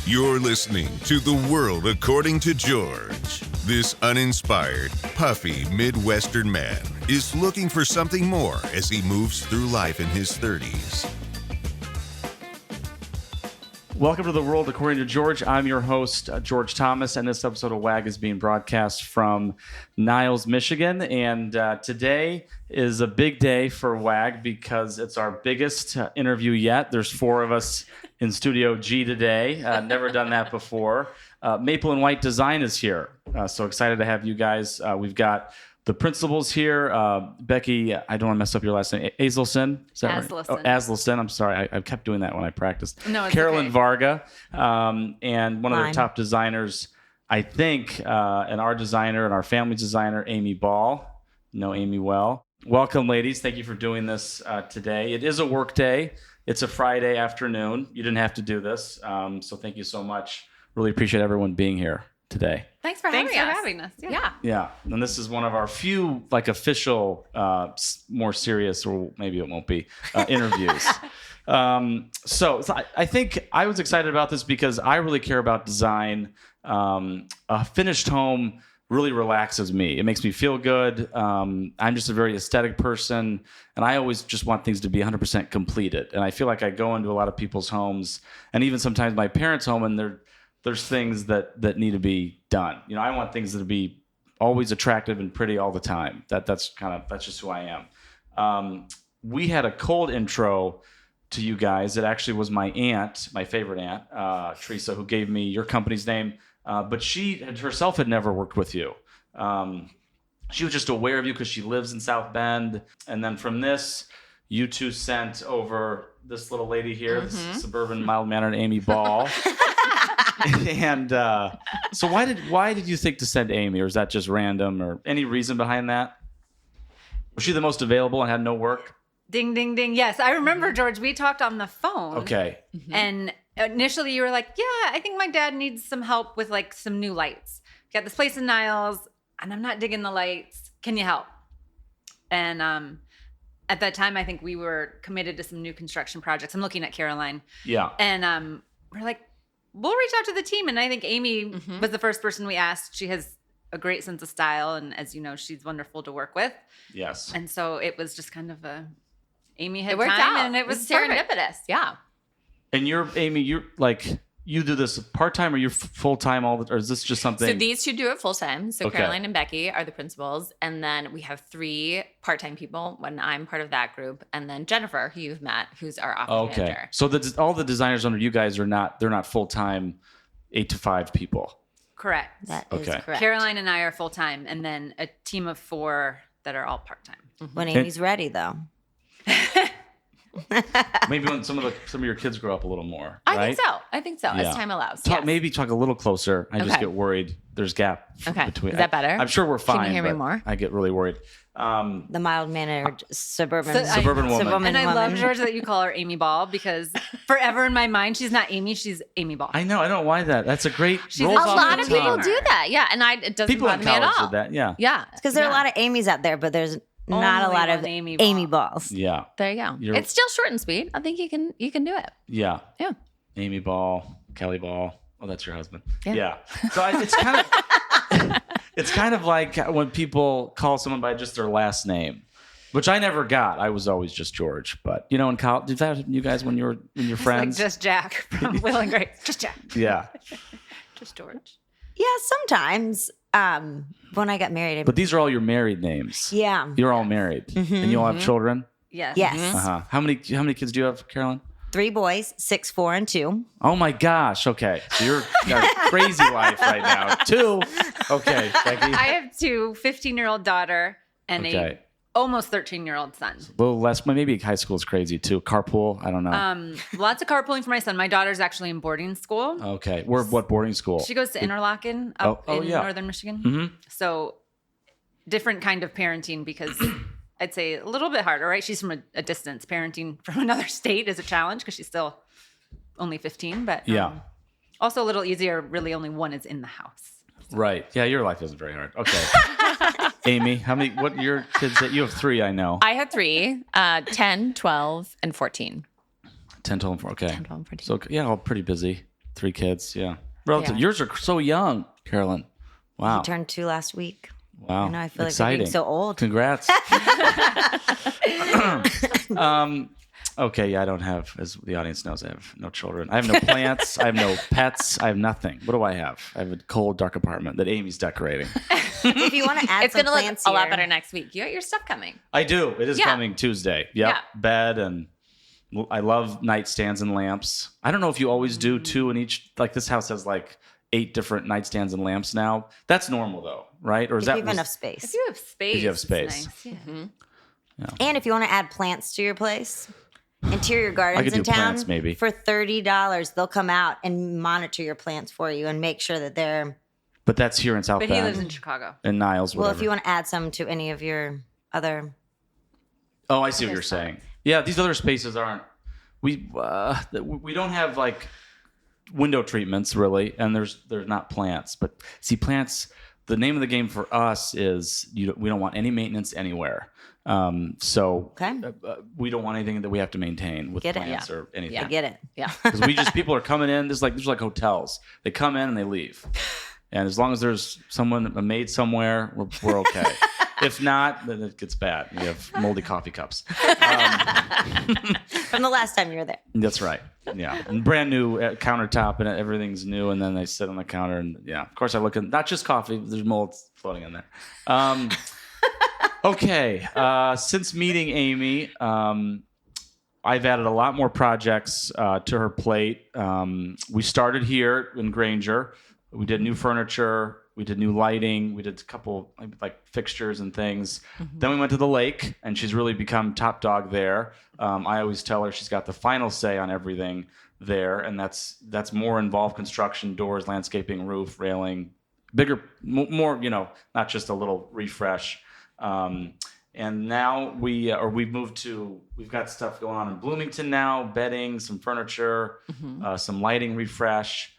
You're listening to The World According to George. This uninspired, puffy Midwestern man is looking for something more as he moves through life in his 30s. Welcome to The World According to George. I'm your host, George Thomas, and this episode of WAG is being broadcast from Niles, Michigan. And today is a big day for WAG because it's our biggest interview yet. There's 4 of us in Studio G today. Never done that before. Maple and White Design is here. So excited to have you guys. We've got the principals here. Becky, I don't want to mess up your last name. Azelson? Is that Asleson. right? Oh, Asleson. I'm sorry. I kept doing that when I practiced. No, it's Carolyn okay. Varga, and one of their Fine. top designers, I think, and our designer and our family's designer, Amy Ball. Know Amy well. Welcome, ladies. Thank you for doing this today. It is a work day. It's a Friday afternoon. You didn't have to do this, so thank you so much. Really appreciate everyone being here today. Thanks for having us. Yeah. Yeah, and this is one of our few official, more serious, or maybe it won't be, interviews. So I think I was excited about this because I really care about design. A finished home really relaxes me. It makes me feel good. I'm just a very aesthetic person, and I always just want things to be 100% completed. And I feel like I go into a lot of people's homes, and even sometimes my parents' home, and there's things that need to be done. You know, I want things that to be always attractive and pretty all the time. That's just who I am. We had a cold intro to you guys. It actually was my aunt, my favorite aunt, Teresa, who gave me your company's name. But she herself had never worked with you. She was just aware of you because she lives in South Bend. And then from this, you two sent over this little lady here, this suburban, mild-mannered Amy Ball. And so why did you think to send Amy, or is that just random, or any reason behind that? Was she the most available and had no work? Ding, ding, ding. Yes, I remember, George. We talked on the phone. Okay. And initially you were like, yeah, I think my dad needs some help with some new lights. We got this place in Niles, and I'm not digging the lights. Can you help? And at that time, I think we were committed to some new construction projects. I'm looking at Caroline. Yeah. And we're like, we'll reach out to the team. And I think Amy was the first person we asked. She has a great sense of style. And as you know, she's wonderful to work with. Yes. And so it was just kind of Amy had It worked time out. and it was serendipitous. perfect. Yeah. And Amy, you do this part-time, or you're full-time or is this just something? So these two do it full time. So Okay. Caroline and Becky are the principals. And then we have 3 part-time people when I'm part of that group. And then Jennifer, who you've met, who's our office Okay. manager. So all the designers under you guys they're not full-time 8 to 5 people. Correct. That is Okay. correct. Caroline and I are full time, and then a team of 4 that are all part time. When Amy's ready, though. Maybe when some of your kids grow up a little more, I right? think so. Yeah. As time allows. Talk, yes. Maybe talk a little closer. I just Okay. get worried. There's gap Okay. between. Is that better? I'm sure we're Can you fine. hear me but more? I get really worried. The mild-mannered suburban Suburban woman. And I love, woman. George, that you call her Amy Ball because forever in my mind, she's not Amy, she's Amy Ball. I know. I don't know why that. That's a great. She's a rolls A off lot the of people tongue. do that. Yeah. And it doesn't People in bother me at college all. did that. Yeah. Yeah. Because there are a lot of Amy's out there, but there's not Only a lot of one Amy Amy Ball. Balls. Yeah. There you go. You're- It's still short and sweet. I think you can do it. Yeah. Yeah. Amy Ball, Kelly Ball. Oh, that's your husband. Yeah. So it's kind of it's kind of like when people call someone by just their last name, which I never got. I was always just George. But in college, did that happen to you guys when you're friends? Like just Jack from Will and Grace. Just Jack. Yeah. Just George. Yeah, sometimes. When I got married, But these are all your married names. yeah. You're all married, and you all have children. Yes. Yes. Uh-huh. How many kids do you have, Carolyn? 3 boys, 6, 4, and 2. Oh my gosh. Okay. So you're got a crazy life right now. 2. Okay, Becky. I have 2, 15-year-old daughter and Okay. a almost 13-year-old son. A little less. Maybe high school is crazy too. Carpool. I don't know. Lots of carpooling for my son. My daughter's actually in boarding school. Okay. What boarding school? She goes to Interlochen up in yeah. northern Michigan. Mhm. So different kind of parenting because I'd say a little bit harder, right? She's from a distance. Parenting from another state is a challenge because she's still only 15. But Yeah. also a little easier. Really, only one is in the house. Right. Yeah, your life isn't very hard. Okay. Amy, what your kids that you have 3, I know. I had 3, 10, 12, and 14. 10, 12, 14. Okay. 10, 12, and 14. So yeah, all pretty busy. 3 kids. Yeah. Relative. Yeah. Yours are so young, Carolyn. Wow. He turned 2 last week. Wow. I know. I feel Exciting. like I'm so old. Congrats. Okay, yeah, I don't have, as the audience knows, I have no children. I have no plants. I have no pets. I have nothing. What do I have? I have a cold, dark apartment that Amy's decorating. If you want to add It's some going to look plants a lot here- better next week. You got your stuff coming. I do. It is Yeah. coming Tuesday. Yep. Yeah. Bed and I love nightstands and lamps. I don't know if you always do 2 in each. Like this house has like 8 different nightstands and lamps now. That's normal though, right? Or is If that you have enough space. If you have space. If you have it's space. nice. Yeah. And if you want to add plants to your place, Interior Gardens could in do town, plants, maybe. for $30, they'll come out and monitor your plants for you and make sure that they're. But that's here in South But Bend. he lives in Chicago. in Niles, whatever. Well, if you want to add some to any of your other. Oh, I see what you're saying. Yeah, these other spaces aren't. We don't have like window treatments really, and there's not plants. But see, plants. The name of the game for us is we don't want any maintenance anywhere. So Okay. we don't want anything that we have to maintain with Get it, plants or anything. I get it. Yeah. Because people are coming in. There's like hotels. They come in and they leave, and as long as there's a maid somewhere, we're okay. If not, then it gets bad. We have moldy coffee cups. From the last time you were there. That's right. Yeah, and brand new countertop and everything's new, and then they sit on the counter and yeah. Of course, I look at not just coffee. There's mold floating in there. Okay, since meeting Amy, I've added a lot more projects to her plate. We started here in Granger. We did new furniture. We did new lighting. We did a couple like fixtures and things. Then we went to the lake, and she's really become top dog there. I always tell her she's got the final say on everything there, and that's more involved construction, doors, landscaping, roof, railing, bigger, more. Not just a little refresh. And now we've moved to, we've got stuff going on in Bloomington now, bedding, some furniture, some lighting refresh.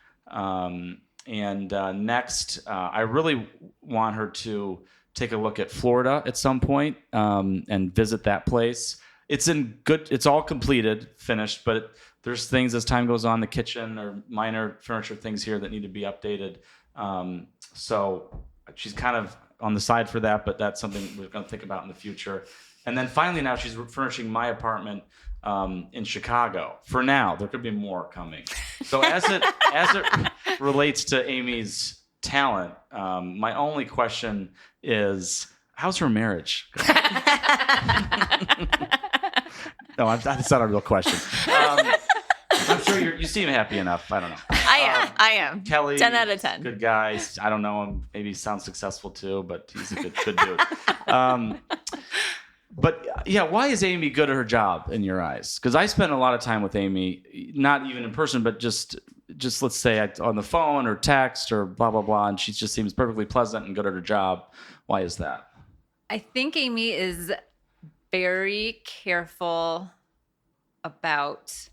And next, I really want her to take a look at Florida at some point and visit that place. It's all completed, finished, but there's things as time goes on, the kitchen or minor furniture things here that need to be updated. So she's kind of on the side for that, but that's something we're going to think about in the future. And then finally now she's furnishing my apartment in Chicago. For now, there could be more coming. So as it relates to Amy's talent, my only question is, how's her marriage going? No, that's not a real question. I'm sure you seem happy enough. I don't know. I am. Kelly, 10 out of 10. Good guy. I don't know him. Maybe he sounds successful too, but he's a good dude. But yeah, why is Amy good at her job in your eyes? Because I spent a lot of time with Amy, not even in person, but just let's say on the phone or text or blah blah blah, and she just seems perfectly pleasant and good at her job. Why is that? I think Amy is very careful about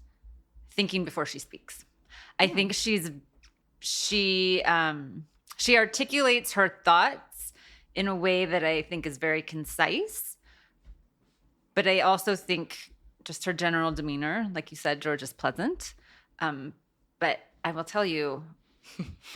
thinking before she speaks. I think she articulates her thoughts in a way that I think is very concise. But I also think just her general demeanor, like you said, George, is pleasant. But I will tell you,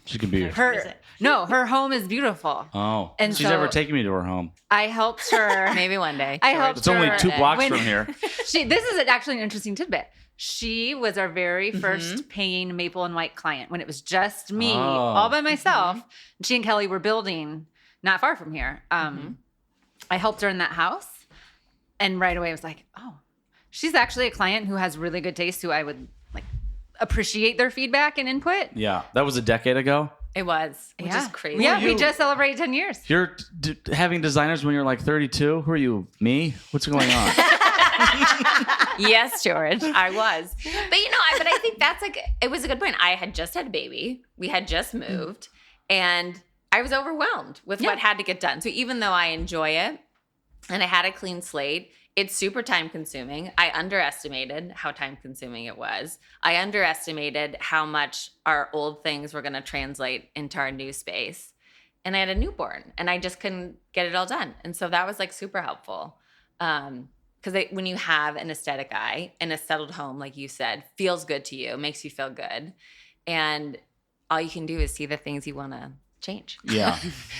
She could be. her home is beautiful. Oh, And she's so- never taken me to her home. I helped her. Maybe one day. I helped It's only her 2 blocks when- from here. This is actually an interesting tidbit. She was our very first paying Maple and White client when it was just me, Oh. all by myself. She and Kelly were building not far from here. I helped her in that house, and right away I was like, "Oh, she's actually a client who has really good taste. Who I would like appreciate their feedback and input." Yeah, that was a decade ago. It was, which is crazy. Yeah, you? we just celebrated 10 years. You're having designers when you're like 32. Who are you? Me? What's going on? Yes, George, I was. But but I think that's it was a good point. I had just had a baby. We had just moved, and I was overwhelmed with what had to get done. So even though I enjoy it and I had a clean slate, it's super time consuming. I underestimated how time consuming it was. I underestimated how much our old things were going to translate into our new space. And I had a newborn and I just couldn't get it all done. And so that was like super helpful. Because when you have an aesthetic eye and a settled home, like you said, feels good to you, makes you feel good. and all you can do is see the things you want to change. Yeah.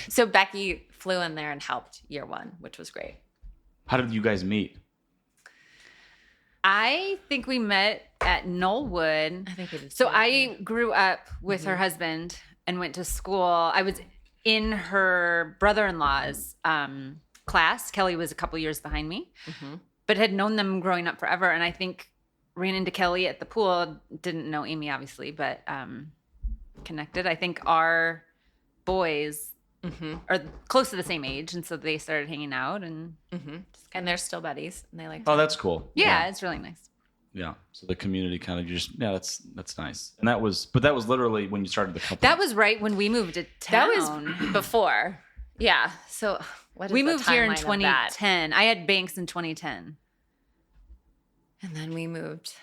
So Becky flew in there and helped year one, which was great. How did you guys meet? I think we met at Knollwood. I think we did. So I grew up with her husband and went to school. I was in her brother-in-law's class. Kelly was a couple years behind me, but had known them growing up forever. And I think ran into Kelly at the pool. Didn't know Amy, obviously, but connected. I think our boys are close to the same age. And so they started hanging out. And and they're still buddies. And they like Oh, that's cool. yeah, it's really nice. Yeah. So the community kind of just, that's nice. And that was literally when you started the company. That was right when we moved to that town. was before. Yeah. So what is We the moved here in timeline of that? 2010. I had Banks in 2010. And then we moved.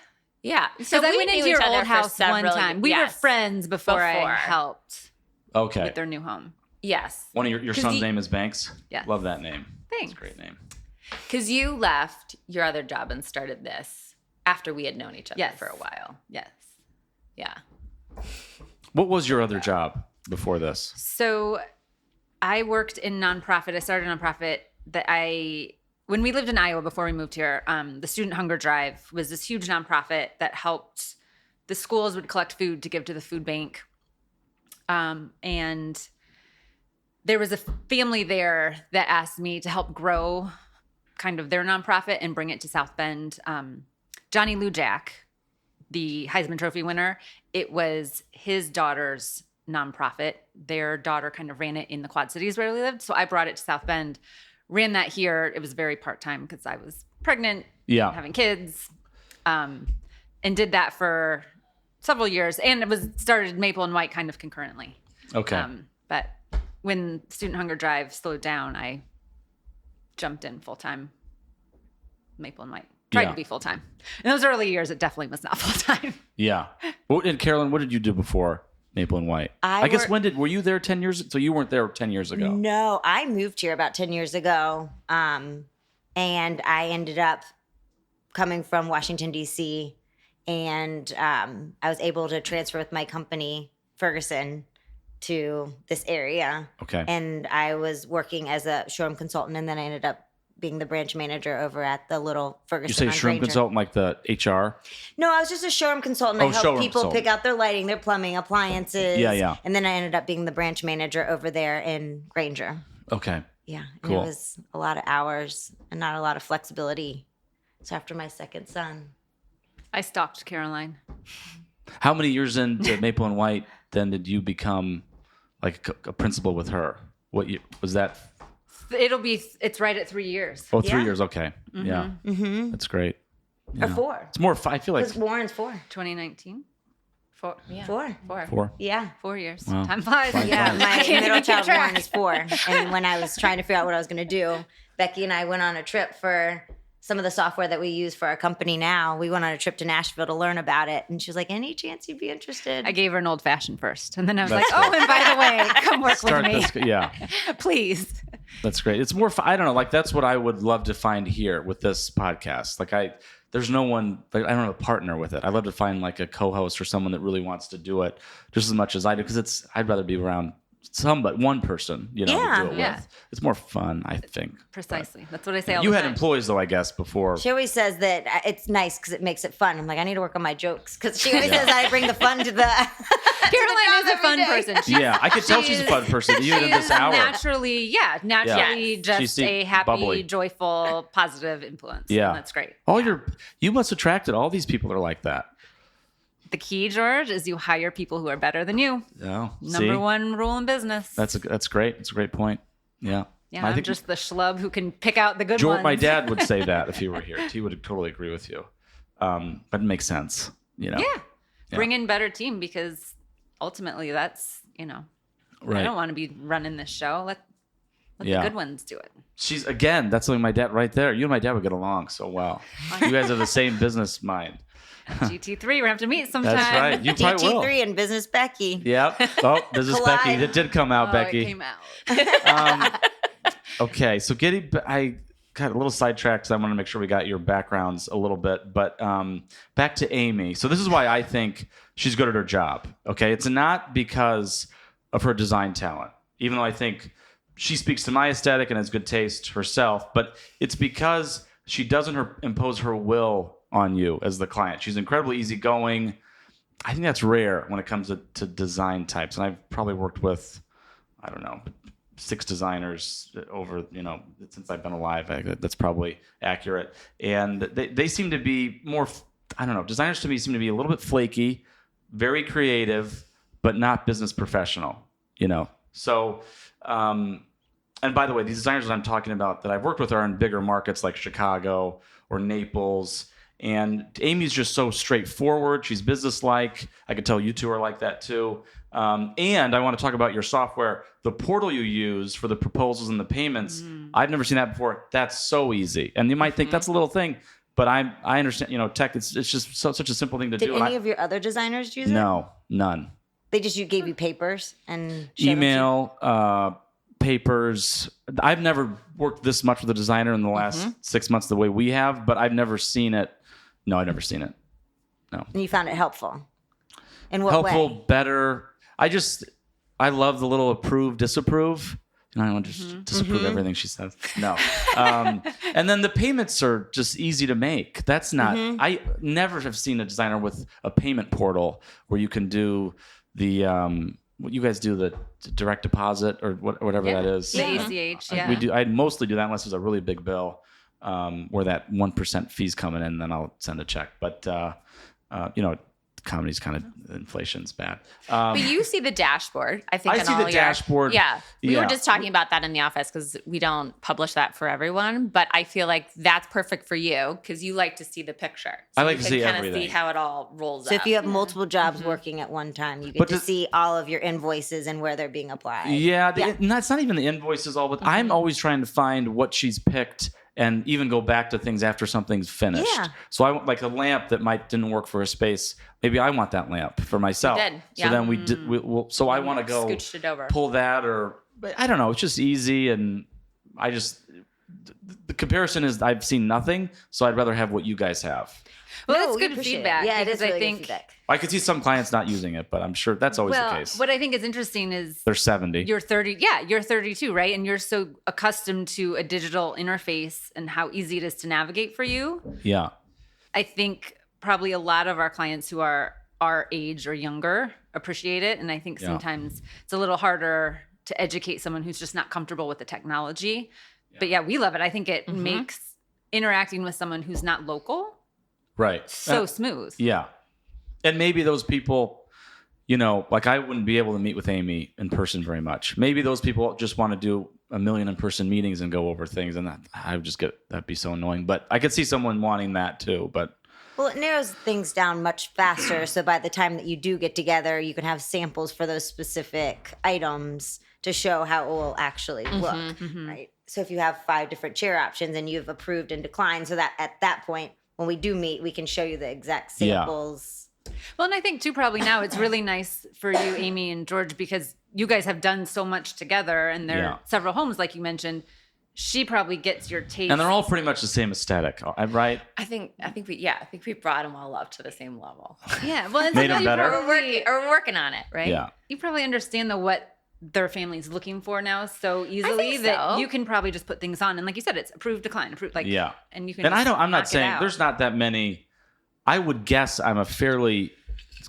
Yeah. So I we went knew into each your other old for house one several time. years. We were Yes. friends before I Before. helped okay. with their new home. Yes. One of your 'Cause son's you- name is Banks? Yeah. Love that name. Thanks. That's a great name. Because you left your other job and started this after we had known each other Yes. for a while. Yes. Yeah. What was your other job before this? So I worked in nonprofit. I started a nonprofit that when we lived in Iowa before we moved here, the Student Hunger Drive was this huge nonprofit that helped the schools would collect food to give to the food bank. And there was a family there that asked me to help grow kind of their nonprofit and bring it to South Bend. Johnny Lujak, the Heisman Trophy winner, it was his daughter's nonprofit. Their daughter kind of ran it in the Quad Cities where we lived. So I brought it to South Bend, ran that here. It was very part-time because I was pregnant, Yeah. having kids, and did that for several years. And it was started Maple and White kind of concurrently. Okay. But when Student Hunger Drive slowed down, I jumped in full-time Maple and White. Tried Yeah. to be full-time. In those early years, it definitely was not full-time. Yeah. And Carolyn, what did you do before Maple and White? I guess work- were you there 10 years? So you weren't there 10 years ago. No, I moved here about 10 years ago. And I ended up coming from Washington, D.C. And I was able to transfer with my company, Ferguson, to this area. Okay. And I was working as a showroom consultant. And then I ended up being the branch manager over at the little Ferguson. You say on shroom Granger. consultant like the HR? No, I was just a showroom consultant. Oh, I helped showroom people consultant. pick out their lighting, their plumbing, appliances. Yeah, yeah. And then I ended up being the branch manager over there in Granger. Okay. Yeah. And Cool. it was a lot of hours and not a lot of flexibility. So after my second son. I stalked Caroline. How many years into Maple and White then did you become like a principal with her? What year was that? It's right at 3 years. Oh, 3 Yeah. years. Okay. Yeah. Mm-hmm. That's great. Or Yeah. 4. It's more, I feel like Because Warren's 4. 2019. 4. Yeah. 4. 4. Yeah. 4 years. Wow. Time flies. Time Yeah, flies. my Can't middle even keep child track. Warren is 4. And when I was trying to figure out what I was going to do, Becky and I went on a trip for some of the software that we use for our company now. We went on a trip to Nashville to learn about it. And she was like, any chance you'd be interested? I gave her an old fashioned first. And then I was That's like, oh, good. and by the way, come work Start with me. this. Yeah. Please. That's great. It's more, I don't know, like that's what I would love to find here with this podcast. Like there's no one, like I don't have a partner with it. I'd love to find like a co-host or someone that really wants to do it just as much as I do. Cause I'd rather be around one person, to Yeah. do it Yeah. with. It's more fun, I think. Precisely. That's what I say all You the had time. employees though, I guess, before. She always says that it's nice because it makes it fun. I'm like, I need to work on my jokes because she always Yeah. says I bring the fun to the. Caroline is a fun person. Yeah, I could tell she's a fun person even in this hour. Naturally Yeah. just She seemed a happy, bubbly. joyful, positive influence. Yeah. And that's great. You must have attracted all these people that are like that. The key, George, is you hire people who are better than you. Oh, Number one rule in business. That's great. It's a great point. Yeah. yeah, I I'm think just the schlub who can pick out the good George, ones. my dad would say that if he were here. He would totally agree with you. But it makes sense, Yeah. Bring in better team because ultimately that's, Right. I don't want to be running this show. Let Yeah. the good ones do it. That's something my dad right there. You and my dad would get along so well. You guys have the same business mind. GT3, we're going to have to meet sometime. That's right. You probably will. DT3 and Business Becky. Yep. Oh, this is Collide. Becky. It did come out, Oh, Becky. it came out. Okay, so got a little sidetracked because I want to make sure we got your backgrounds a little bit. But back to Amy. So this is why I think she's good at her job. Okay, it's not because of her design talent, even though I think she speaks to my aesthetic and has good taste herself, but it's because she doesn't impose her will on you as the client. She's incredibly easygoing. I think that's rare when it comes to design types. And I've probably worked with, I don't know, 6 designers over, since I've been alive. That's probably accurate. And they seem to be more, I don't know, designers to me seem to be a little bit flaky, very creative, but not business professional, So, and by the way, these designers that I'm talking about that I've worked with are in bigger markets like Chicago or Naples. And Amy's just so straightforward. She's businesslike. I could tell you two are like that too. And I want to talk about your software, the portal you use for the proposals and the payments. I've never seen that before. That's so easy. And you might think that's a little thing, but I understand, tech, it's just such a simple thing to do. Did any of your other designers use it? No, none. They just gave you papers and showed them to you? Email, papers. I've never worked this much with a designer in the last 6 months the way we have, but I've never seen it. No, I've never seen it. No. And you found it helpful? In what helpful, way? better. I love the little approve, disapprove. I don't want to just disapprove everything she says. No. And then the payments are just easy to make. That's not, I never have seen a designer with a payment portal where you can do the, what you guys do, the direct deposit or whatever that is. The ACH, yeah. I mostly do that unless there's a really big bill where that 1% fee's coming in, then I'll send a check. But, comedy's kind of, inflation's bad. But you see the dashboard, I think. I see the dashboard. Yeah. We were just talking about that in the office because we don't publish that for everyone. But I feel like that's perfect for you because you like to see the picture. So I like to see kind everything. of see how it all rolls So up. if you have multiple jobs working at one time, you get to see all of your invoices and where they're being applied. Yeah, that's not even the invoices all, but I'm always trying to find what she's picked and even go back to things after something's finished. Yeah. So I want like a lamp that didn't work for a space. Maybe I want that lamp for myself. You did, So then we did. So I want to go Scooched it over. pull that, or I don't know. It's just easy, and the comparison is I've seen nothing, so I'd rather have what you guys have. Well, No, that's we good appreciate it. feedback. Yeah, it because is really I good think, feedback. I could see some clients not using it, but I'm sure that's always the case. what I think is interesting is They're 70. you're 30. Yeah, you're 32, right? And you're so accustomed to a digital interface and how easy it is to navigate for you. Yeah. I think probably a lot of our clients who are our age or younger appreciate it. And I think sometimes it's a little harder to educate someone who's just not comfortable with the technology. But yeah, we love it. I think it makes interacting with someone who's not local Right. so smooth. Yeah. And maybe those people, like I wouldn't be able to meet with Amy in person very much. Maybe those people just want to do a million in-person meetings and go over things, and that'd be so annoying. But I could see someone wanting that too. But Well, it narrows things down much faster. So by the time that you do get together, you can have samples for those specific items to show how it will actually look, right? So if you have 5 different chair options and you've approved and declined, so that at that point, when we do meet, we can show you the exact samples. Well, and I think too, probably now it's really nice for you, Amy and George, because you guys have done so much together and there are several homes, like you mentioned. She probably gets your taste. and they're all pretty much the same aesthetic, right? I think we brought them all up to the same level. Yeah, well, it's Made them you better? We're working on it, right? Yeah. You probably understand what their family's looking for now so easily think that so. you can probably just put things on. And like you said, it's approved, decline, approved. And you can. And just I'm knock not it saying out. there's not that many. I would guess I'm a fairly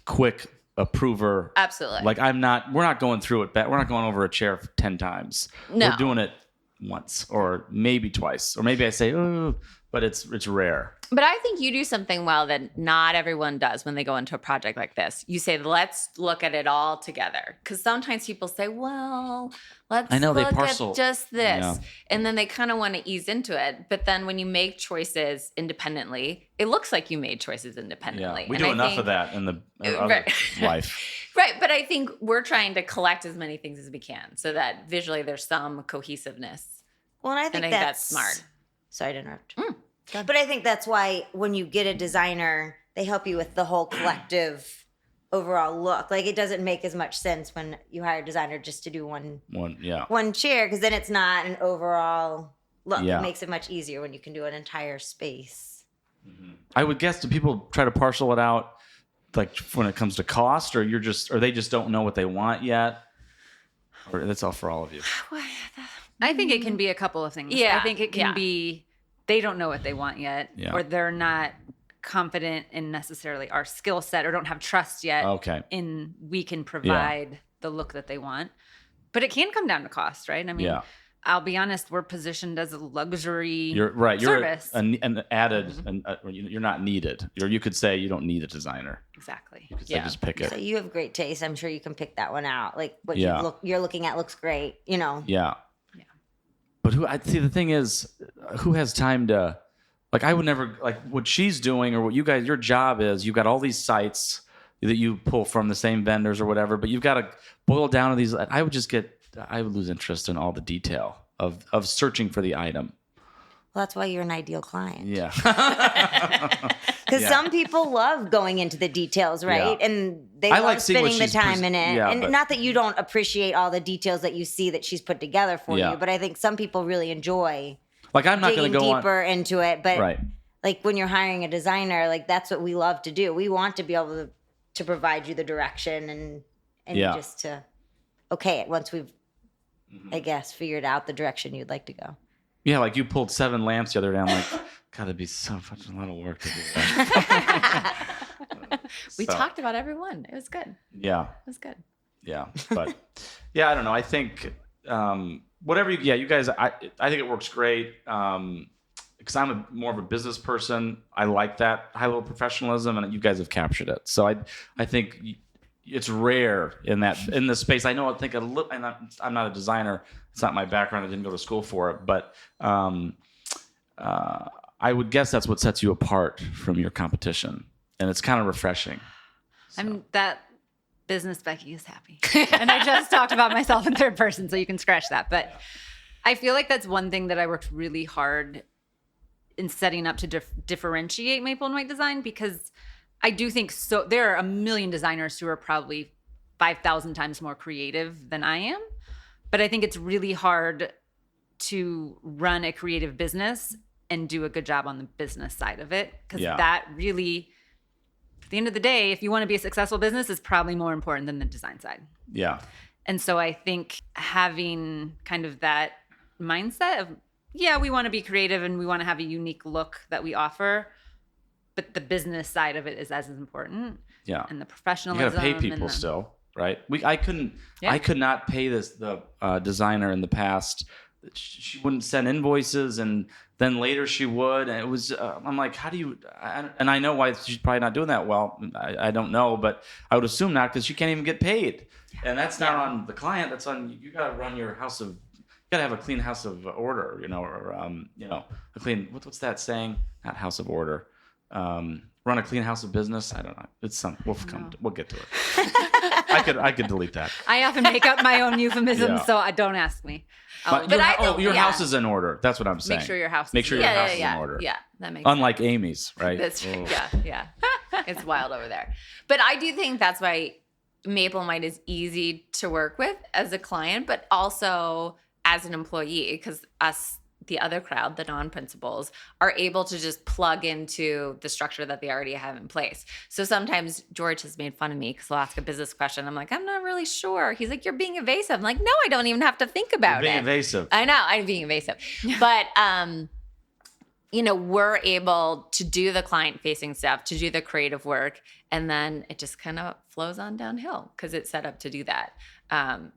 quick approver. Absolutely. Like we're not going through it. We're not going over a chair 10 times. No. We're doing it once or maybe twice, or maybe I say, oh, but it's rare. But I think you do something well that not everyone does when they go into a project like this. You say, let's look at it all together. Because sometimes people say, well, let's I know, they look parcel. at just this. Yeah. And then they kind of want to ease into it. But then when you make choices independently, it looks like you made choices independently. Yeah, we And do I enough think- of that in the other Right. life. Right. But I think we're trying to collect as many things as we can so that visually there's some cohesiveness. Well, and I think, that's smart. Sorry to interrupt. But I think that's why when you get a designer, they help you with the whole collective overall look. Like it doesn't make as much sense when you hire a designer just to do one chair, because then it's not an overall look. Yeah. It makes it much easier when you can do an entire space. I would guess, do people try to parcel it out like when it comes to cost, or they just don't know what they want yet? Or that's all for all of you. I think it can be a couple of things. Yeah, I think it can yeah. be they don't know what they want yet, Yeah. or they're not confident in necessarily our skill set, or don't have trust yet Okay. in we can provide the look that they want. But it can come down to cost, right? I mean, Yeah. I'll be honest, we're positioned as a luxury You're right. You're service. an added, you're not needed. You could say you don't need a designer. Exactly. You could say Yeah. just pick it. So you have great taste. I'm sure you can pick that one out. Like what Yeah. you're looking at looks great. You know. Yeah. Yeah. But I see the thing is, who has time to, like, I would never, like, what she's doing or what you guys, your job is, you've got all these sites that you pull from the same vendors or whatever, but you've got to boil down to these. I would lose interest in all the detail of searching for the item. Well, that's why you're an ideal client. Yeah. Because Yeah. some people love going into the details, right? Yeah. And they I love like seeing what spending the she's time in it. yeah, and but- not that you don't appreciate all the details that you see that she's put together for Yeah. you, but I think some people really enjoy Like, I'm not going digging to go on. deeper into it. But Right. like when you're hiring a designer, like that's what we love to do. We want to be able to provide you the direction and Yeah. just to okay it once we've, Mm-hmm. I guess, figured out the direction you'd like to go. Yeah, like you pulled 7 lamps the other day. I'm like, God, that'd be so much a lot of work to do that. We So, talked about every one. It was good. It Yeah. was good. Yeah, but yeah, I don't know. I think whatever. You guys. I think it works great because I'm more of a business person. I like that high level professionalism, and you guys have captured it. So I think it's rare in this space. I know. I think a little. And I'm not a designer. It's not my background. I didn't go to school for it, but I would guess that's what sets you apart from your competition, and it's kind of refreshing. That business Becky is happy. And I just talked about myself in third person, so you can scratch that. But I feel like that's one thing that I worked really hard in setting up to differentiate Maple and White Design, because I do think so. There are a million designers who are probably 5,000 times more creative than I am. But I think it's really hard to run a creative business and do a good job on the business side of it, because Yeah. that really, at the end of the day, if you want to be a successful business, is probably more important than the design side. Yeah. And so I think having kind of that mindset of, yeah, we want to be creative and we want to have a unique look that we offer, but the business side of it is as important, Yeah. and the You professionalism. got to pay and people the- still, right? I could not pay the designer in the past. She wouldn't send invoices, and then later she would, and it was. I'm like, how do you? And I know why she's probably not doing that well. I don't know, but I would assume not, because she can't even get paid, and that's not on the client. That's on you. Got to run your house of. You got to have a clean house of order, or a clean. What's that saying? Not house of order. Run a clean house of business. I don't know. It's some. We'll get to it. I could delete that. I often make up my own euphemisms, Yeah. so don't ask me. But your house is in order. That's what I'm saying. Make sure your house. Make is sure in your order. house is in order. Yeah, that makes Unlike Amy's, right? That's true. Oh. Yeah. It's wild over there. But I do think that's why Maple and White is easy to work with as a client, but also as an employee, because us, the other crowd, the non-principals, are able to just plug into the structure that they already have in place. So sometimes George has made fun of me because I'll ask a business question. I'm like, I'm not really sure. He's like, you're being evasive. I'm like, no, I don't even have to think about Being it. evasive. I know, I'm being evasive. But we're able to do the client-facing stuff, to do the creative work, and then it just kind of flows on downhill because it's set up to do that.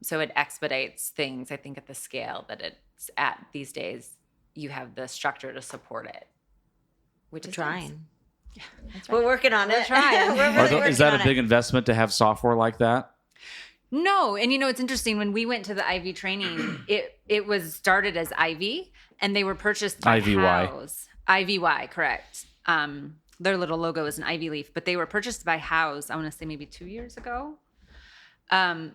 So it expedites things, I think, at the scale that it's at these days. You have the structure to support it, which We're is trying. nice. That's We're working on it. trying. We're really working Is that on a big it. investment to have software like that? No, and it's interesting. When we went to the Ivy training, it was started as Ivy, and they were purchased by IVY. House. IVY, correct. Their little logo is an ivy leaf, but they were purchased by House. I want to say maybe 2 years ago. But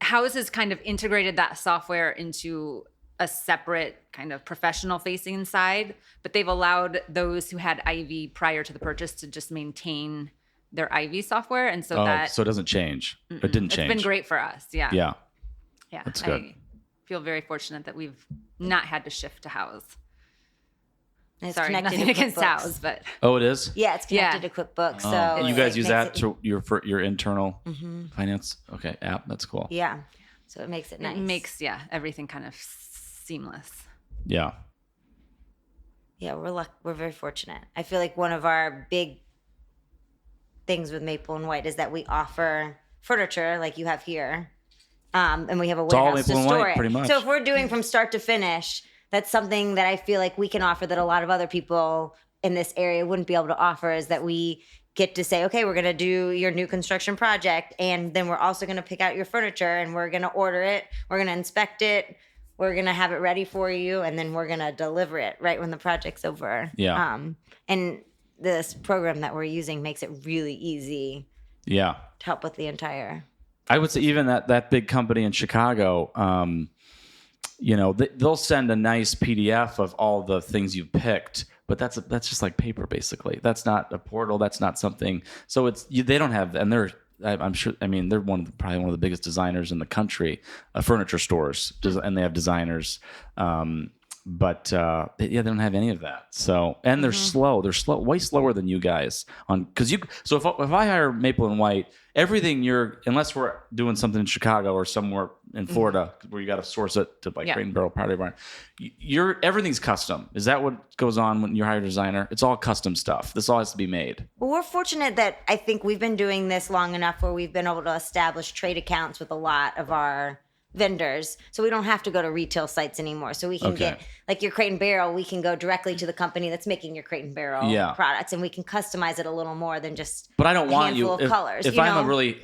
House has kind of integrated that software into a separate kind of professional facing side, but they've allowed those who had Ivy prior to the purchase to just maintain their Ivy software, and so So it doesn't change. It didn't change. It's been great for us. Yeah. Yeah. Yeah. That's good. I feel very fortunate that we've not had to shift to House. It's Sorry, connected nothing to against QuickBooks. House, but Oh, it is. Yeah, it's connected to QuickBooks. So you it guys use makes that it- to your internal finance? Okay, app. That's cool. Yeah, so it makes it nice. it makes everything kind of seamless. Yeah. Yeah, we're very fortunate. I feel like one of our big things with Maple and White is that we offer furniture like you have here, and we have a all warehouse to Maple and store White, it. pretty much. So if we're doing from start to finish, that's something that I feel like we can offer that a lot of other people in this area wouldn't be able to offer. Is that we get to say, okay, we're going to do your new construction project, and then we're also going to pick out your furniture, and we're going to order it, we're going to inspect it, we're going to have it ready for you, and then we're going to deliver it right when the project's over. Yeah. And this program that we're using makes it really easy Yeah. to help with the entire. I would say even that big company in Chicago, they'll send a nice PDF of all the things you've picked, but that's just like paper basically. That's not a portal. That's not something. So they don't have, and I'm sure. I mean, they're probably one of the biggest designers in the country, furniture stores, and they have designers. But they don't have any of that. So, and they're slow. They're slow, way slower than you guys So if I hire Maple and White, everything unless we're doing something in Chicago or somewhere in Florida where you got to source it to Crate and Barrel, Pottery Barn, everything's custom. Is that what goes on when you hire a designer? It's all custom stuff. This all has to be made. Well, we're fortunate that I think we've been doing this long enough where we've been able to establish trade accounts with a lot of our vendors, so we don't have to go to retail sites anymore. So we can get like your Crate and Barrel, we can go directly to the company that's making your Crate and Barrel products, and we can customize it a little more than just. But I don't a want handful you of colors. If I'm a really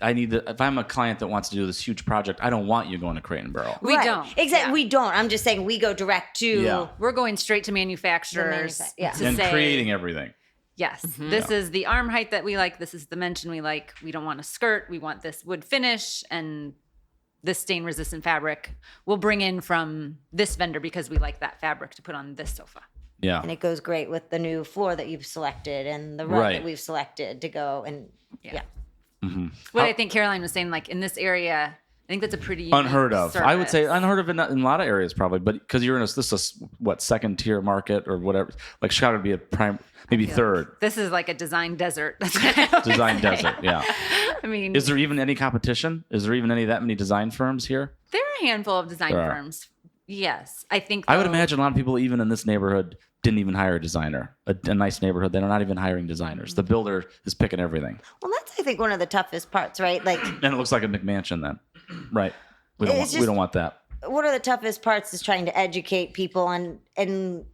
if I'm a client that wants to do this huge project, I don't want you going to Crate and Barrel. We don't. Exactly. Yeah. We don't. I'm just saying we go direct to. Yeah. We're going straight to manufacturers Yeah. to And say, creating everything. yes, this is the arm height that we like. This is the dimension we like. We don't want a skirt. We want this wood finish and this stain resistant fabric. We'll bring in from this vendor because we like that fabric to put on this sofa. Yeah. And it goes great with the new floor that you've selected and the rug Right. that we've selected to go and yeah. What I think Caroline was saying, like in this area, I think that's a pretty unique Unheard of. I would say service. unheard of in a lot of areas probably, but because you're in this is what, second tier market or whatever. Like Chicago would be a prime, maybe third This is like a design desert. That's what I always design say. desert. Yeah. I mean, Is there even any competition? Is there even that many design firms here? there are a handful of design There are. firms. Yes, I think. I would though- imagine a lot of people, even in this neighborhood, didn't even hire a designer. A nice neighborhood, they're not even hiring designers. The builder is picking everything, Well, that's I think one of the toughest parts, right? Like and it looks like a McMansion then, right? We It's don't want that. one of the toughest parts is trying to educate people and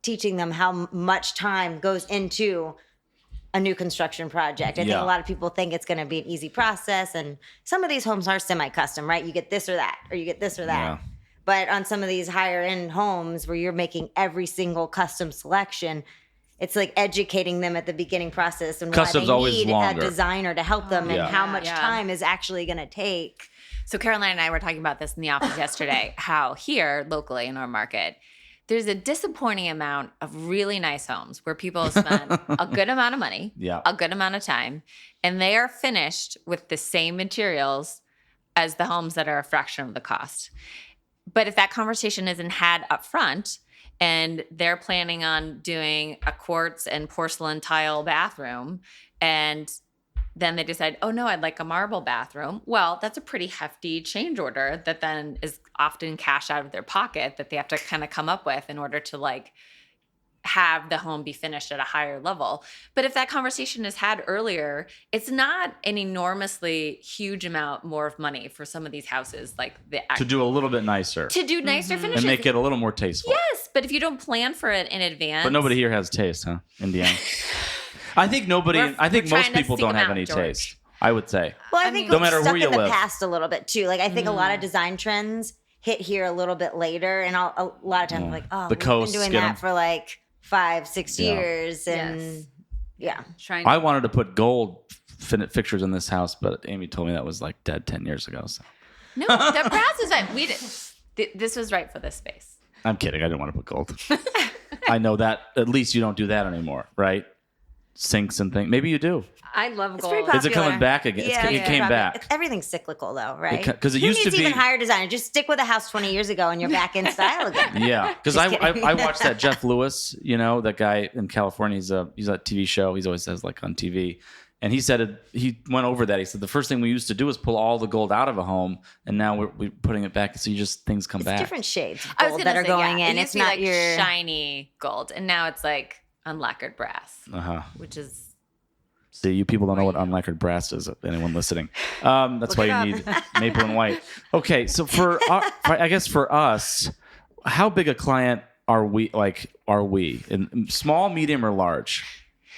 teaching them how much time goes into a new construction project. I think Yeah. a lot of people think it's going to be an easy process, and some of these homes are semi-custom, right? You get this or that, or you get this or that. Yeah. But on some of these higher end homes where you're making every single custom selection, it's like educating them at the beginning process and Custom's why they always need longer. a designer to help them Yeah. and how much Yeah. time is actually going to take. So Caroline and I were talking about this in the office yesterday, how here locally in our market, there's a disappointing amount of really nice homes where people spend a good amount of money, Yeah. a good amount of time, and they are finished with the same materials as the homes that are a fraction of the cost. But if that conversation isn't had up front and they're planning on doing a quartz and porcelain tile bathroom and then they decide, oh no, I'd like a marble bathroom. Well, that's a pretty hefty change order that then is often cash out of their pocket that they have to kind of come up with in order to like have the home be finished at a higher level. But if that conversation is had earlier, it's not an enormously huge amount more of money for some of these houses, like To do a little bit nicer to do nicer finishes. and make it a little more tasteful. Yes, but if you don't plan for it in advance, But nobody here has taste, huh? Indiana. I think nobody. We're- I think we're most trying to people seek don't them have out, any George. taste. I would say. Well, I, I think mean- No we're matter stuck where you in the live. past a little bit too. Like I think a lot of design trends hit here a little bit later, and a lot of times I'm like, oh, The we've coasts been doing get that 'em. for like 5-6 Yeah. years, and Yes. yeah. Trying. I wanted to put gold fixtures in this house, but Amy told me that was like dead 10 years ago. So no, the brass is right. We did. This was right for this space. I'm kidding. I didn't want to put gold. I know that at least you don't do that anymore, right? sinks and things. Maybe you do. I love It's pretty gold. Is it coming back again? It came back. Everything's cyclical, though, right? Because it Who used to needs be. even hire a designer? Just stick with a house 20 years ago, and you're back in style again. Yeah, because Just kidding. I watched that Jeff Lewis, that guy in California. He's a TV show. He's always says like on TV, and he said he went over that. He said the first thing we used to do is pull all the gold out of a home, and now we're putting it back. So things come It's back. different shades of I was gold gonna that are say, going yeah, in. it It's used to be not like your shiny gold, and now it's like unlacquered brass, which is See, you people don't know what unlacquered brass is. Anyone listening? That's why you need maple and white. Okay, so I guess for us, how big a client are we? Are we in small, medium, or large?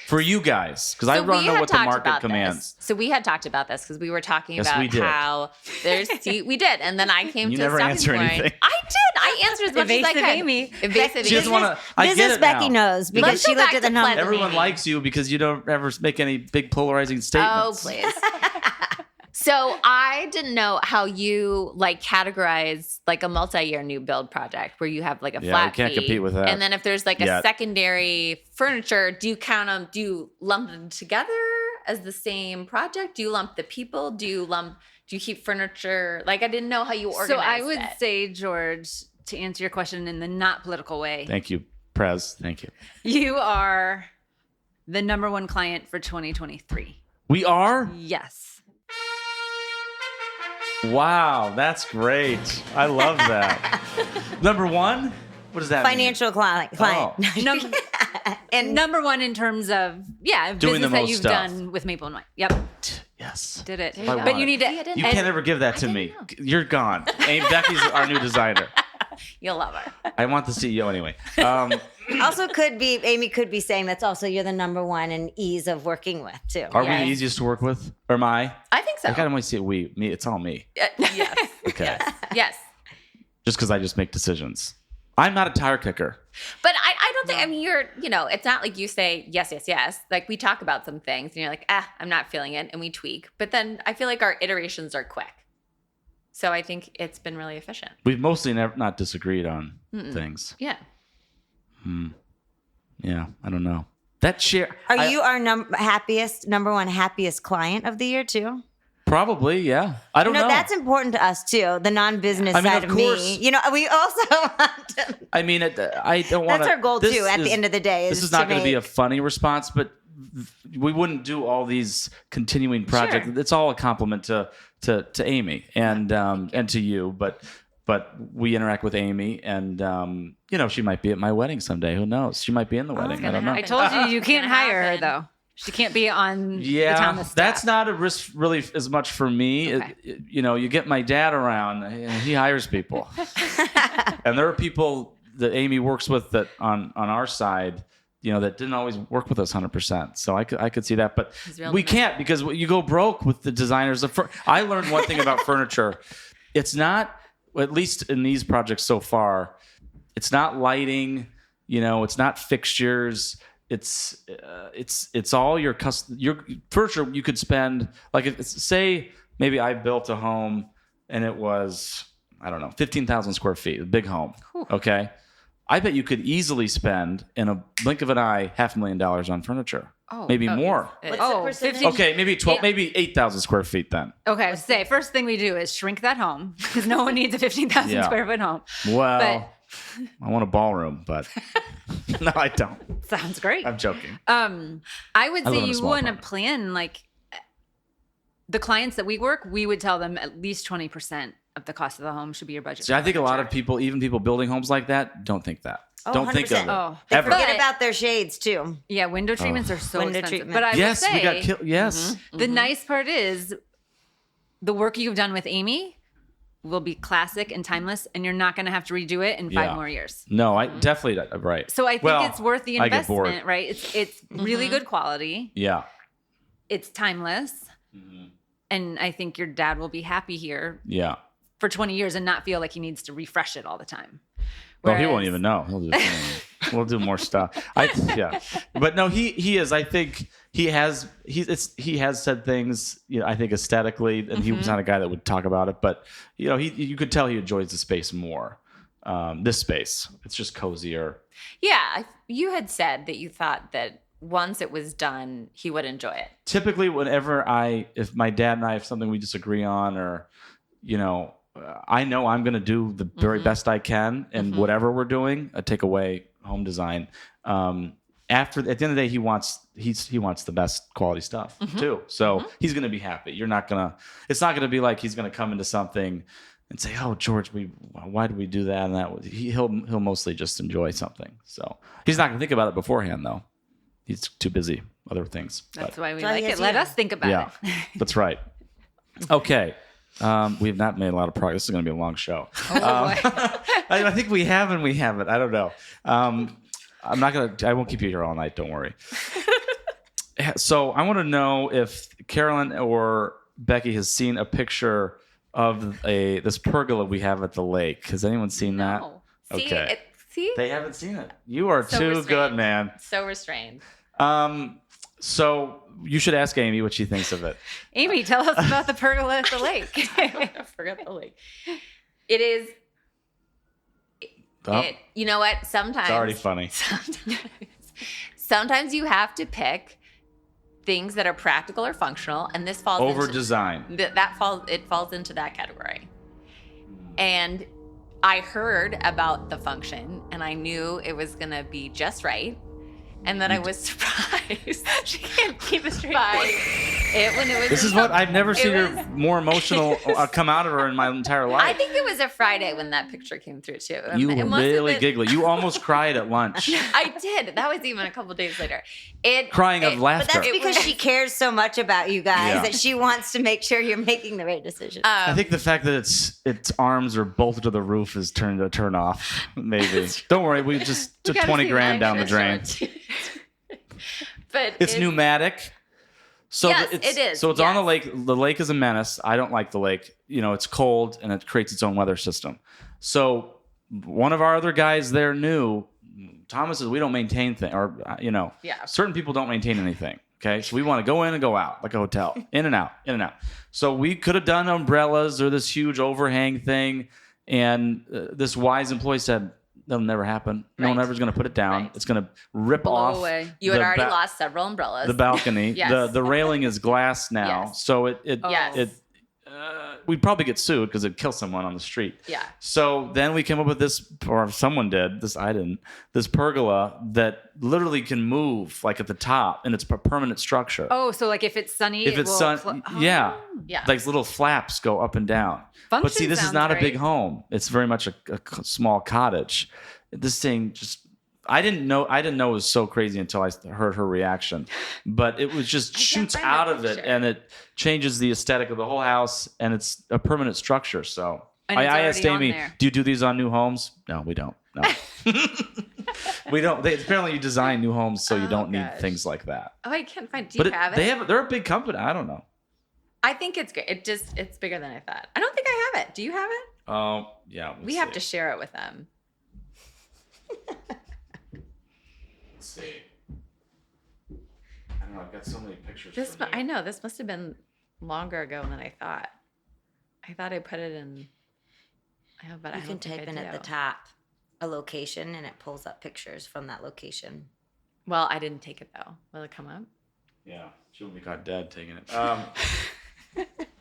For you guys, because I So want we to know had what the talked market about commands. this. So we had talked about this because we were talking Yes, about we did. how there's we did, and then I came You to never a stopping answer point. anything. I did. I answered as much as I Evasive could. Amy. Evasive She doesn't Amy. want to. I get Business it Becky now. knows because Let's she go looked back at the to numbers. Pleasant. Everyone Amy. likes you because you don't ever make any big polarizing Oh, statements. please. So I didn't know how you categorize a multi-year new build project where you have a Yeah, flat we can't fee. compete with that And then if there's a yet. secondary furniture, do you count them? Do you lump them together as the same project? Do you lump the people? Do you keep furniture? I didn't know how you organize So I would it. say, George, to answer your question in the not political way, Thank you, Prez. Thank you. you are the number one client for 2023. We are. Yes. Wow, that's great. I love that. Number one? What does that Financial client. Oh. Num- And number one in terms of Doing business the that most you've stuff. done with Maple and White. Yep, mean? Yes. did it. There you go. But you need to. See, I didn't- You and- can't ever give that to me. You're gone. Becky's our new designer. You'll love her. I want the CEO anyway. also Amy could be saying that's also you're the number one in ease of working with too. Are we Yes. the easiest to work with? Or am I? I think so. I kind of want to say we. Me. It's all me. Yes. Okay. Yes. Just because I just make decisions. I'm not a tire kicker. But I don't think, I mean, it's not like you say, yes, yes, yes. We talk about some things and you're like, I'm not feeling it. And we tweak. But then I feel like our iterations are quick. So I think it's been really efficient. We've mostly not disagreed on things. Yeah. Yeah, I don't know. That share. Are you our number one happiest client of the year too? Probably, yeah. I don't know. That's important to us too. The non-business I mean, side of of course. me. We also want to. I mean, I don't want to. That's our goal too. At the end of the day, this is is not to going to be a make- funny response, but we wouldn't do all these continuing projects. Sure. It's all a compliment to Amy and to you, but we interact with Amy, and she might be at my wedding someday. Who knows? She might be in the wedding. I don't know. I told you can't Gonna hire her happen. though. She can't be on the Yeah, Thomas staff. that's not a risk really as much for me. Okay. You get my dad around, and he hires people, and there are people that Amy works with that on our side, that didn't always work with us 100%. So I could see that, but real we demanding. can't because you go broke with the designers. I learned one thing about furniture. It's not, at least in these projects so far, it's not lighting. It's not fixtures. It's all your furniture. You could spend say maybe I built a home and it was, I don't know, 15,000 square feet, a big home. Okay, I bet you could easily spend in a blink of an eye $500,000 on furniture. maybe more. What's Oh, the percentage? 50 Okay, maybe 12, maybe 8,000 square feet then. Okay, say first thing we do is shrink that home because no one needs a 15,000 Yeah. square foot home. Well, I want a ballroom, but no, I don't. Sounds great. I'm joking. I would I live say in a you small want to apartment. plan the clients that we work. We would tell them at least 20% of the cost of the home should be your budget. See, for I think a lot of furniture. people, even people building homes like that, don't think that. Oh, Don't think of it. 100%. Oh, They Ever. forget But- about their shades too. Yeah, window treatments are so Window expensive. treatment. But I Yes, would say we got killed. Yes. the nice part is the work you've done with Amy will be classic and timeless, and you're not going to have to redo it in 5 Yeah. more years. No, I definitely right. So I think Well, it's worth the I get bored. investment, right? It's really good quality. Yeah. It's timeless. And I think your dad will be happy here Yeah. for 20 years and not feel like he needs to refresh it all the time. Well, he won't Whereas- even know. He'll just, we'll do more stuff. But no, he is. I think he has said things. I think aesthetically, and he was not a guy that would talk about it. But you could tell he enjoys the space more. This space, it's just cozier. Yeah, you had said that you thought that once it was done, he would enjoy it. Typically, if my dad and I have something we disagree on, or, I know I'm going to do the very best I can in whatever we're doing, take away home design. At the end of the day, he wants the best quality stuff too. So he's going to be happy. It's not going to be like he's going to come into something and say, "Oh, George, why did we do that?" And that he'll mostly just enjoy something. So he's not going to think about it beforehand, though. He's too busy other things. That's why we That's why like he it. has Let you. us think about it. That's right. Okay. We've not made a lot of progress. This is going to be a long show. Oh, boy. I think we have and we haven't. I don't know. I won't keep you here all night. Don't worry. So I want to know if Carolyn or Becky has seen a picture of this pergola we have at the lake. Has anyone seen that? No. Okay. See? They haven't seen it. You are So too restrained. good, man. So restrained. So you should ask Amy what she thinks of it. Amy, tell us about the pergola at the lake. I forgot the lake. It is. Oh, You know what? Sometimes it's already funny. Sometimes you have to pick things that are practical or functional, and this falls Over into, design. It falls into that category. And I heard about the function, and I knew it was gonna be just right. And then I was surprised. She can't keep a straight by face. it when it was. This is what I've never It seen her was- more emotional come out of her in my entire life. I think it was a Friday when that picture came through too. You It were must have really been- giggly. You almost cried at lunch, I did. That was even a couple days later. crying of But laughter. that's because she cares so much about you guys Yeah. that she wants to make sure you're making the right decision. I think the fact that its arms are bolted to the roof is turn off. Maybe. Don't worry, we just took gotta 20 see grand the down the drain. But It's pneumatic. So Yes, it's, it is, So it's on the yes. lake. The lake is a menace. I don't like the lake. It's cold and it creates its own weather system. So one of our other guys there knew, Thomas says we don't maintain things, or Yeah. certain people don't maintain anything. Okay, so we want to go in and go out like a hotel, in and out, in and out. So we could have done umbrellas or this huge overhang thing, and this wise employee said that'll never happen. No one Right. ever's going to put it down. Right. It's going to rip Blow off. away. you had the already ba- lost several umbrellas. the balcony. Yes. The railing is glass now, Yes. so it Yes. we'd probably get sued because it'd kill someone on the street. Yeah. So then we came up with this, or someone did. I didn't. This pergola that literally can move, like at the top, and it's a permanent structure. Oh, so like if it's sunny, if it it's will sun, yeah, Yeah. like little flaps go up and down. But Function see, this is sounds not a big great. home. It's very much a small cottage. This thing just. I didn't know it was so crazy until I heard her reaction, but it was just shoots find out that of it picture. and it changes the aesthetic of the whole house, and it's a permanent structure. So And I it's asked already on Amy, there. "Do you do these on new homes?" No, we don't. No, we don't. Apparently, you design new homes so you Oh, don't need gosh. things like that. Oh, I can't find. Do But you have it? they're a big company. I don't know. I think it's great. It's bigger than I thought. I don't think I have it. Do you have it? Oh, yeah. let's We have see. to share it with them. Let's see. I don't know. I've got so many pictures. This from I you. know this must have been longer ago than I thought. I thought I put it in. But I You can don't think type I in at the do. top a location and it pulls up pictures from that location. Well, I didn't take it though. Will it come up? Yeah, she wouldn't be caught dead taking it.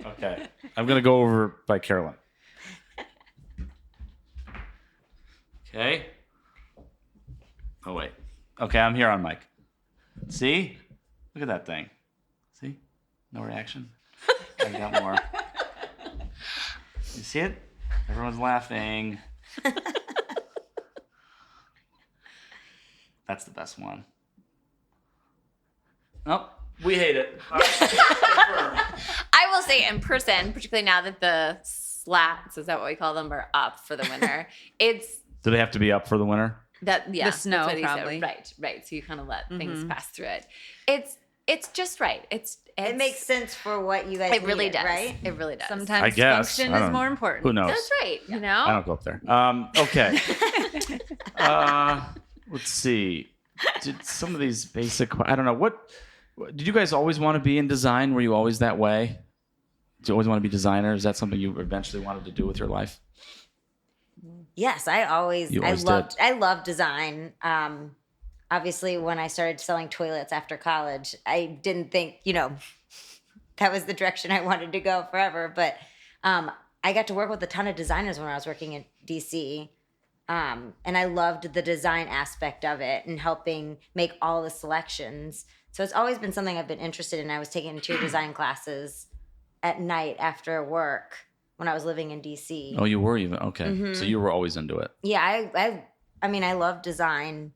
Okay, I'm gonna go over by Carolyn. Okay. Oh wait. Okay, I'm here on mic. See? Look at that thing. See? No reaction. I got more. You see it? Everyone's laughing. That's the best one. Oh, we hate it. I will say in person, particularly now that the slats, is that what we call them, are up for the winter. It's Do they have to be up for the winter? that yeah, The snow, that's what he said. probably. Right. So you kind of let things Mhm. pass through it. It's just right. It makes sense for what you guys It really needed, does. right? It really does. Sometimes I guess. function I is don't- more important. Who knows? That's right. You know. I don't go up there. Okay. Let's see. Did some of these basic? I don't know. What did you guys always want to be in design? Were you always that way? Did you always want to be designer? Is that something you eventually wanted to do with your life? Yes, I You always loved design. obviously when I started selling toilets after college, I didn't think, that was the direction I wanted to go forever. But I got to work with a ton of designers when I was working in DC. And I loved the design aspect of it and helping make all the selections. So it's always been something I've been interested in. I was taking interior design classes at night after work when I was living in DC. Oh, you were even okay. Mm-hmm. So you were always into it. Yeah, I mean, I love design.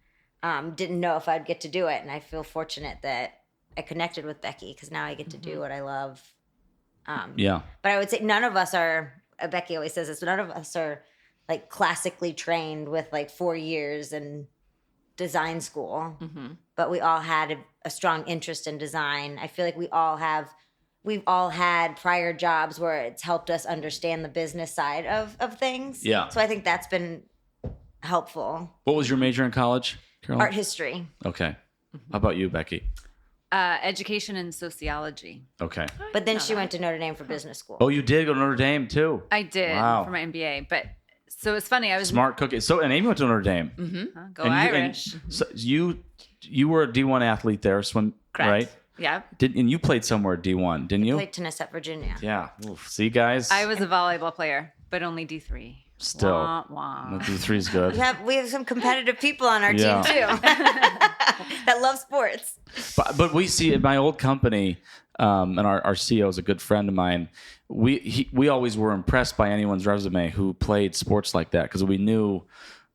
Didn't know if I'd get to do it, and I feel fortunate that I connected with Becky because now I get to do what I love. Yeah. But I would say none of us are. Becky always says this. None of us are like classically trained with like 4 years in design school. Mm-hmm. But we all had a strong interest in design. I feel like we've all had prior jobs where it's helped us understand the business side of things. Yeah. So I think that's been helpful. What was your major in college, Caroline? Art history. Okay. How about you, Becky? Education and sociology. Okay. But then she went to Notre Dame for business school. Oh, you did go to Notre Dame too. I did Wow. for my MBA. But so it's funny. I was Smart cookie. So, and Amy went to Notre Dame. Go And Irish. So you were a D1 athlete there, Correct. right? Yeah. And you played somewhere at D1, didn't you? Played tennis at Virginia. Yeah. Oof. See, guys. I was a volleyball player, but only D3. Still. Wah, wah. The D3 is good. We have some competitive people on our Yeah. team too that love sports. But we see at my old company, and our CEO is a good friend of mine. We always were impressed by anyone's resume who played sports like that because we knew,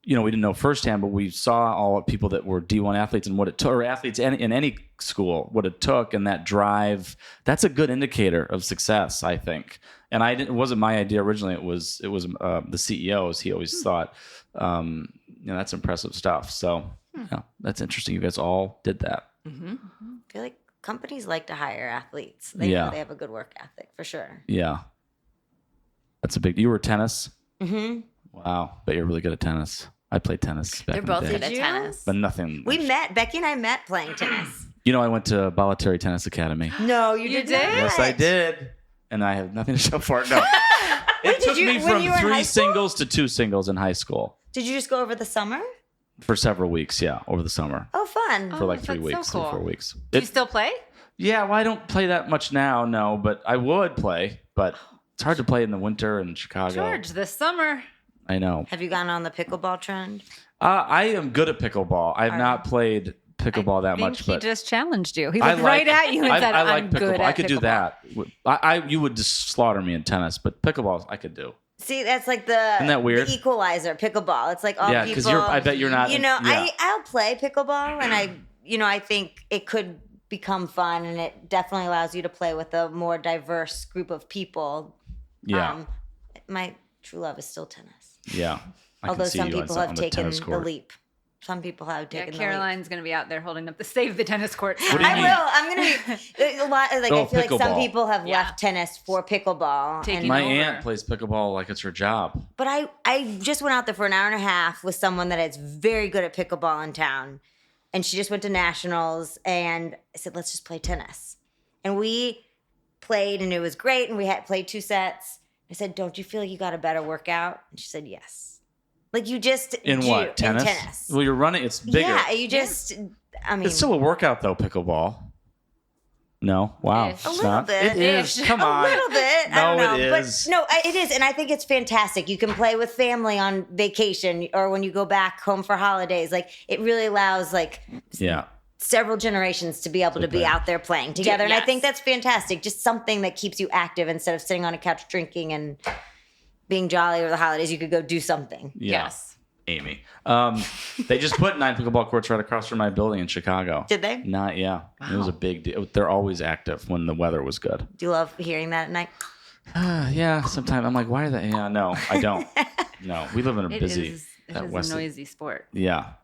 we didn't know firsthand, but we saw all the people that were D1 athletes and what it took, or athletes in any school, what it took, and that drive. That's a good indicator of success, I think. And it wasn't my idea originally. It was the CEO's. He always thought, that's impressive stuff. So yeah, that's interesting. You guys all did that. I feel like companies like to hire athletes. They Yeah. know they have a good work ethic for sure. Yeah. That's a big. You were tennis. Mm-hmm. Wow, bet you're really good at tennis. I played tennis back They're in the both day. good at Did you? tennis. But nothing. Becky and I met playing tennis. I went to Bolletary Tennis Academy. No, you did? did not. Yes, I did. And I have nothing to show for it. No. Wait, It took me when from you were in 3 high school? singles to 2 singles in high school Did you just go over the summer? for several weeks. Yeah, over the summer Oh, fun. for like 3 that's so weeks, cool. 3 4 weeks. Do you still play? Yeah, well, I don't play that much now. No, but I would play. But it's hard to play in the winter in Chicago. George, this summer. I know. Have you gone on the pickleball trend? I am good at pickleball. I've not played pickleball that I think much, he but just challenged you. He I looked right at you and said, I like I'm pickleball. good at I could do pickleball." that. You would just slaughter me in tennis, but pickleball I could do. See, that's like Isn't that weird? The equalizer, pickleball. It's like all Yeah, people. because I bet you're not. Yeah. I'll play pickleball, and I think it could become fun, and it definitely allows you to play with a more diverse group of people. Yeah. My true love is still tennis. Yeah. I Although can see some you people on have the taken tennis the court. leap. Some people have Yeah, taken the leap. Caroline's going to be out there holding up the save the tennis court. What do you I mean? will. I'm gonna be a lot. Like Oh, I feel like some pickleball. people have Yeah. left tennis for pickleball. Taking and- My over. aunt plays pickleball like it's her job. But I just went out there for an hour and a half with someone that is very good at pickleball in town. And she just went to nationals and I said, let's just play tennis. And we played and it was great. And we had played 2 sets. I said, don't you feel like you got a better workout? And she said, yes. Like you just In do what? Tennis? In tennis. Well, you're running. It's bigger. Yeah, you just, I mean, It's still a workout though, pickleball. No? Wow. Ish. It's A little not? bit. It is. Ish. Come a on. little bit. I don't No, know. it is. But no, it is. And I think it's fantastic. You can play with family on vacation or when you go back home for holidays. Like it really allows like Yeah. several generations to be able to be play. out there playing together. And I Yes. think that's fantastic. Just something that keeps you active instead of sitting on a couch drinking and being jolly over the holidays. You could go do something. Yeah. Yes. Amy. They just put 9 pickleball courts right across from my building in Chicago. Did they? Not, yeah. It was a big deal. They're always active when the weather was good. Do you love hearing that at night? Yeah, sometimes I'm like, why are they? Yeah, no, I don't. No, we live in a It busy. is that a west- noisy sport. Yeah.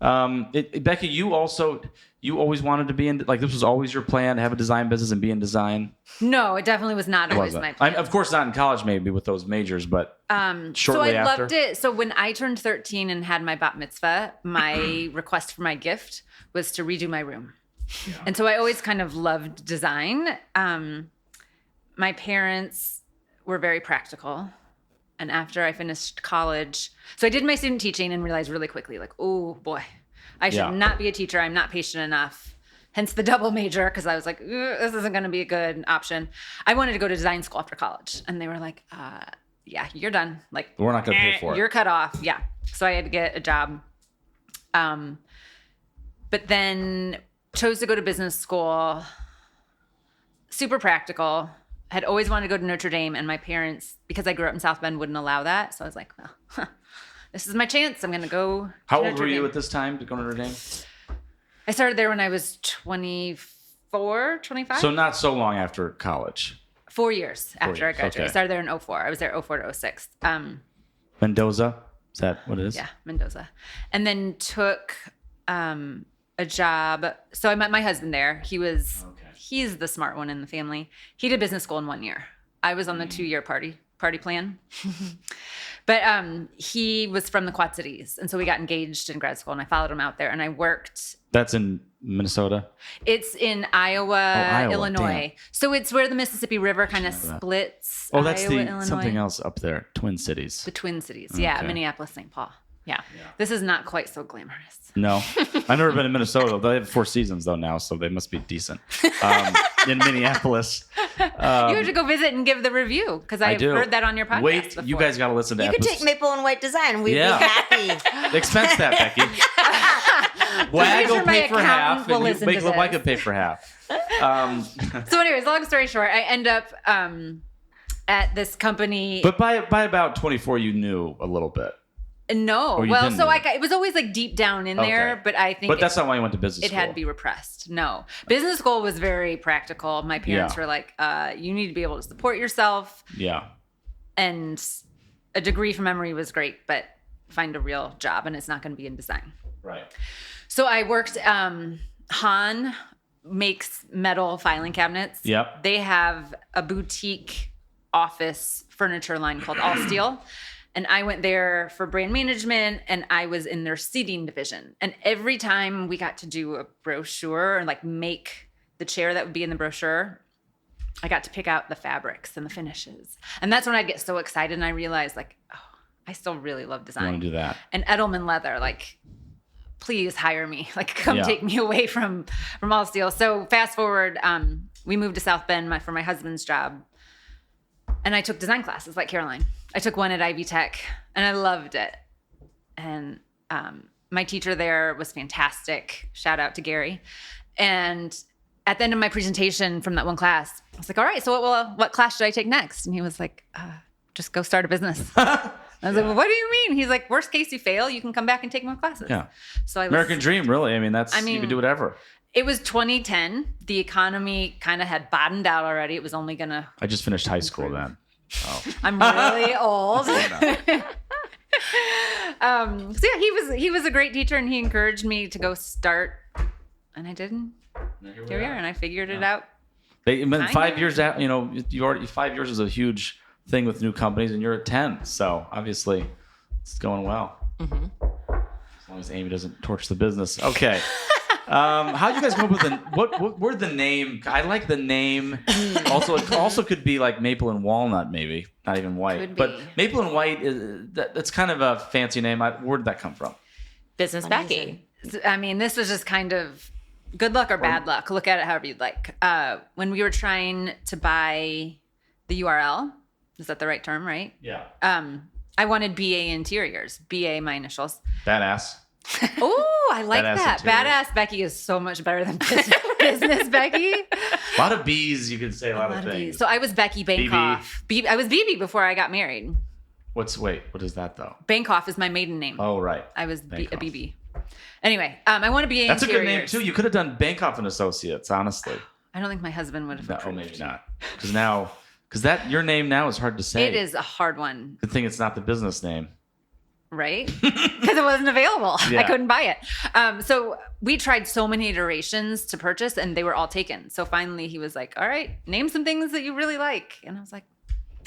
Becky, you always wanted to be in, like, this was always your plan to have a design business and be in design? No, it definitely was not always Wasn't. my plan. Of course, not in college, maybe with those majors, but So shortly I after. loved it. So when I turned 13 and had my bat mitzvah, my request for my gift was to redo my room. And so I always kind of loved design. My parents were very practical. And after I finished college, so I did my student teaching and realized really quickly, like, oh boy, I should Yeah. not be a teacher. I'm not patient enough. Hence the double major, because I was like, this isn't going to be a good option. I wanted to go to design school after college. And they were like, yeah, you're done. Like, We're not going to pay for it. you're cut off. Yeah. So I had to get a job. But then chose to go to business school. Super practical. Had always wanted to go to Notre Dame, and my parents, because I grew up in South Bend, wouldn't allow that. So I was like, well, this is my chance. I'm going to go. How to old Notre were you Dame. at this time to go to Notre Dame? I started there when I was 24, 25. So not so long after college. 4 years after I years, graduated. okay. I started there in 04. I was there 04 to 06. Mendoza? Is that what it is? Yeah, Mendoza. And then took a job. So I met my husband there. He's the smart one in the family. He did business school in 1 year. I was on the 2-year party plan. But he was from the Quad Cities. And so we got engaged in grad school, and I followed him out there, and I worked. That's in Minnesota? It's in Iowa, Iowa, Illinois. damn. So it's where the Mississippi River kind of splits. Oh, that's Iowa, Illinois. something else up there. Twin Cities. The Twin Cities. Yeah, Okay. Minneapolis, St. Paul. Yeah. This is not quite so glamorous. No, I've never been in Minnesota. They have 4 seasons though now, so they must be decent. In Minneapolis, You have to go visit and give the review, because I've do. heard that on your podcast. Wait, before. you guys got to listen to You could episodes. take Maple and White Design. We'd Yeah. be happy. Expense that, Becky. Wag sure will my pay for accountant half, will and you listen make to I this. could pay for half. So, anyways, long story short, I end up at this company. But by about 24, you knew a little bit. No, you well, didn't so know. it was always like deep down in there, Okay. but I think But that's not why you went to business it school. had to be repressed. No, business school was very practical. My parents Yeah. were like, "You need to be able to support yourself." Yeah. And a degree from Emory was great, but find a real job, and it's not going to be in design. Right. So I worked. Han makes metal filing cabinets. Yep. They have a boutique office furniture line called All Steel. And I went there for brand management, and I was in their seating division. And every time we got to do a brochure and like make the chair that would be in the brochure, I got to pick out the fabrics and the finishes. And that's when I'd get so excited, and I realized like, oh, I still really love You design. want to do that? And Edelman Leather, like, please hire me. Like, come Yeah. take me away from All Steel. So fast forward, we moved to South Bend for my husband's job. And I took design classes like Caroline. I took one at Ivy Tech, and I loved it. And my teacher there was fantastic. Shout out to Gary. And at the end of my presentation from that one class, I was like, all right, so what class should I take next? And he was like, just go start a business. I was like, well, what do you mean? He's like, worst case you fail, you can come back and take more classes. Yeah. So I was, American dream, really. I mean, you can do whatever. It was 2010. The economy kind of had bottomed out already. It was only gonna. I just finished high school then. I'm really old. So yeah, he was a great teacher, and he encouraged me to go start, and I didn't. Here we are, and I figured it out. They, 5 Kinda. years out, you already 5 years is a huge thing with new companies, and you're at 10. So obviously, it's going well. Mm-hmm. As long as Amy doesn't torch the business. Okay. How do you guys come up with what were the name? I like the name. Also, it also could be like maple and walnut, maybe not even white. Could But be. maple and white that's kind of a fancy name. Where did that come from? Business Becky. I mean, this was just kind of good luck or bad luck. Look at it however you'd like. When we were trying to buy the URL, is that the right term, right? Yeah. I wanted BA Interiors. BA, my initials. Badass. Oh, I like Badass that. Interiors. Badass Becky is so much better than business Becky. A lot of B's. You could say a lot of things. So I was Becky Bancroft. I was BB before I got married. What is that though? Bancroft is my maiden name. Oh, right. I was a Bancroft. BB. Anyway, I want to be That's a good name Interiors. too. You could have done Bancroft and Associates, honestly. I don't think my husband would have No, approved. maybe not. Because your name now is hard to say. It is a hard one, Good thing it's not the business name. right? Because it wasn't available. Yeah. I couldn't buy it. So we tried so many iterations to purchase, and they were all taken. So finally, he was like, "All right, name some things that you really like." And I was like,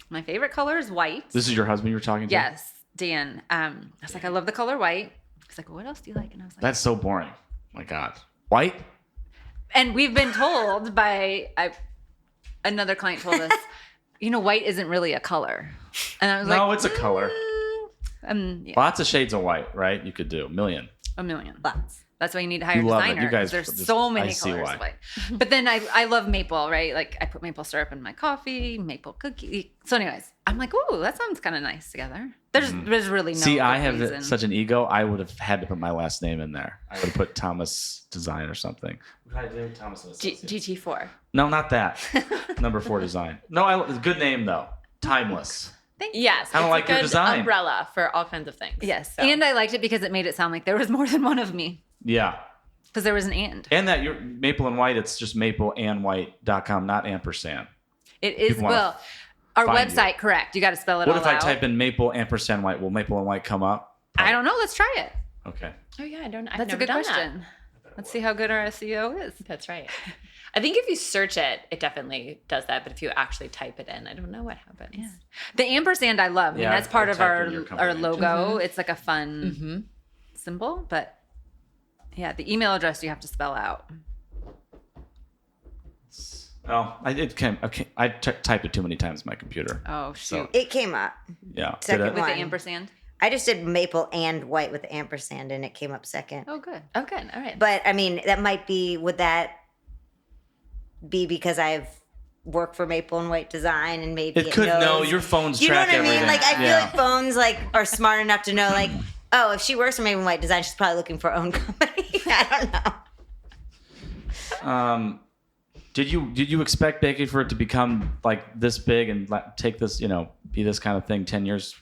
"My favorite color is white." This is your husband you were talking to? Yes, Dan. I was like, "I love the color white." He's like, "What else do you like?" And I was like, That's so boring. My God. White? and we've been told by another client told us, white isn't really a color. And I was No, like, it's a color. yeah, Lots of shades of white, right? You could do. A million. a million. Lots. That's why you need to hire a You love it. designer. You guys 'cause there's just- so I many see colors why. of white. But then I love maple, right? Like I put maple syrup in my coffee, maple cookie. So anyways, I'm like, ooh, that sounds kind of nice together. There's really no See, I reason. have such an ego. I would have had to put my last name in there. I would have put Thomas Design or something. What did I do? Thomas and Associates. GT4. No, not that. Number 4 design. No, good name though. Timeless. Yes. I don't it's like a your good design. umbrella for all kinds of things. Yes. So. And I liked it because it made it sound like there was more than one of me. Yeah. Because there was an and. And that you're Maple and White, it's just mapleandwhite.com, not ampersand. It is, People wanna well, our find website, correct. You got to spell it What all if I out. type in maple ampersand white? Will Maple and White come up? I don't know. Let's try it. Okay. Oh yeah, I've That's never a good done question. Let's see how good our SEO is. That. That's right. I think if you search it, it definitely does that. But if you actually type it in, I don't know what happens. Yeah. The ampersand I love. I mean, Yeah, that's part I of typed in your company our name, logo. It's like a fun Mm-hmm. symbol, but yeah, the email address you have to spell out. Oh, I typed it too many times on my computer. Oh shoot! It came up. Yeah. Second Did it? With the one. ampersand. I just did maple and white with the ampersand, and it came up second. Oh, good. Oh, good. All right. But I mean, that might be. Would that be because I've worked for Maple and White Design, and maybe It could knows, know your phone's You know track what I mean? everything. Like I feel Yeah. like phones like are smart enough to know like, oh, if she works for Maple and White Design, she's probably looking for her own company. I don't know. Did you expect Bakery for it to become like this big and take this, be this kind of thing 10 years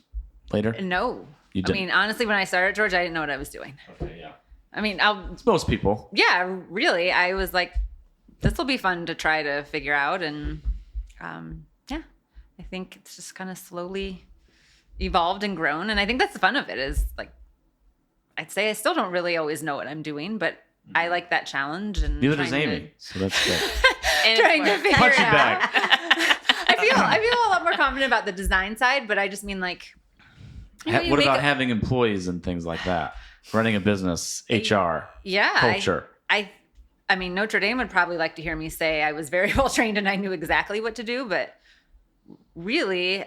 later? No. You I didn't. mean, honestly, when I started George, I didn't know what I was doing. Okay, yeah. I mean, It's most people. yeah, really. I was like, this will be fun to try to figure out. And yeah, I think it's just kind of slowly evolved and grown. And I think that's the fun of it is like, I'd say I still don't really always know what I'm doing, but I like that challenge. And Neither does trying Amy. So that's good. And Trying to it's figure Punch it you out. back. I feel a lot more confident about the design side, but I just mean like, you know, you What make about a- having employees and things like that? Running a business, HR, yeah, culture. I mean, Notre Dame would probably like to hear me say I was very well trained and I knew exactly what to do, but really,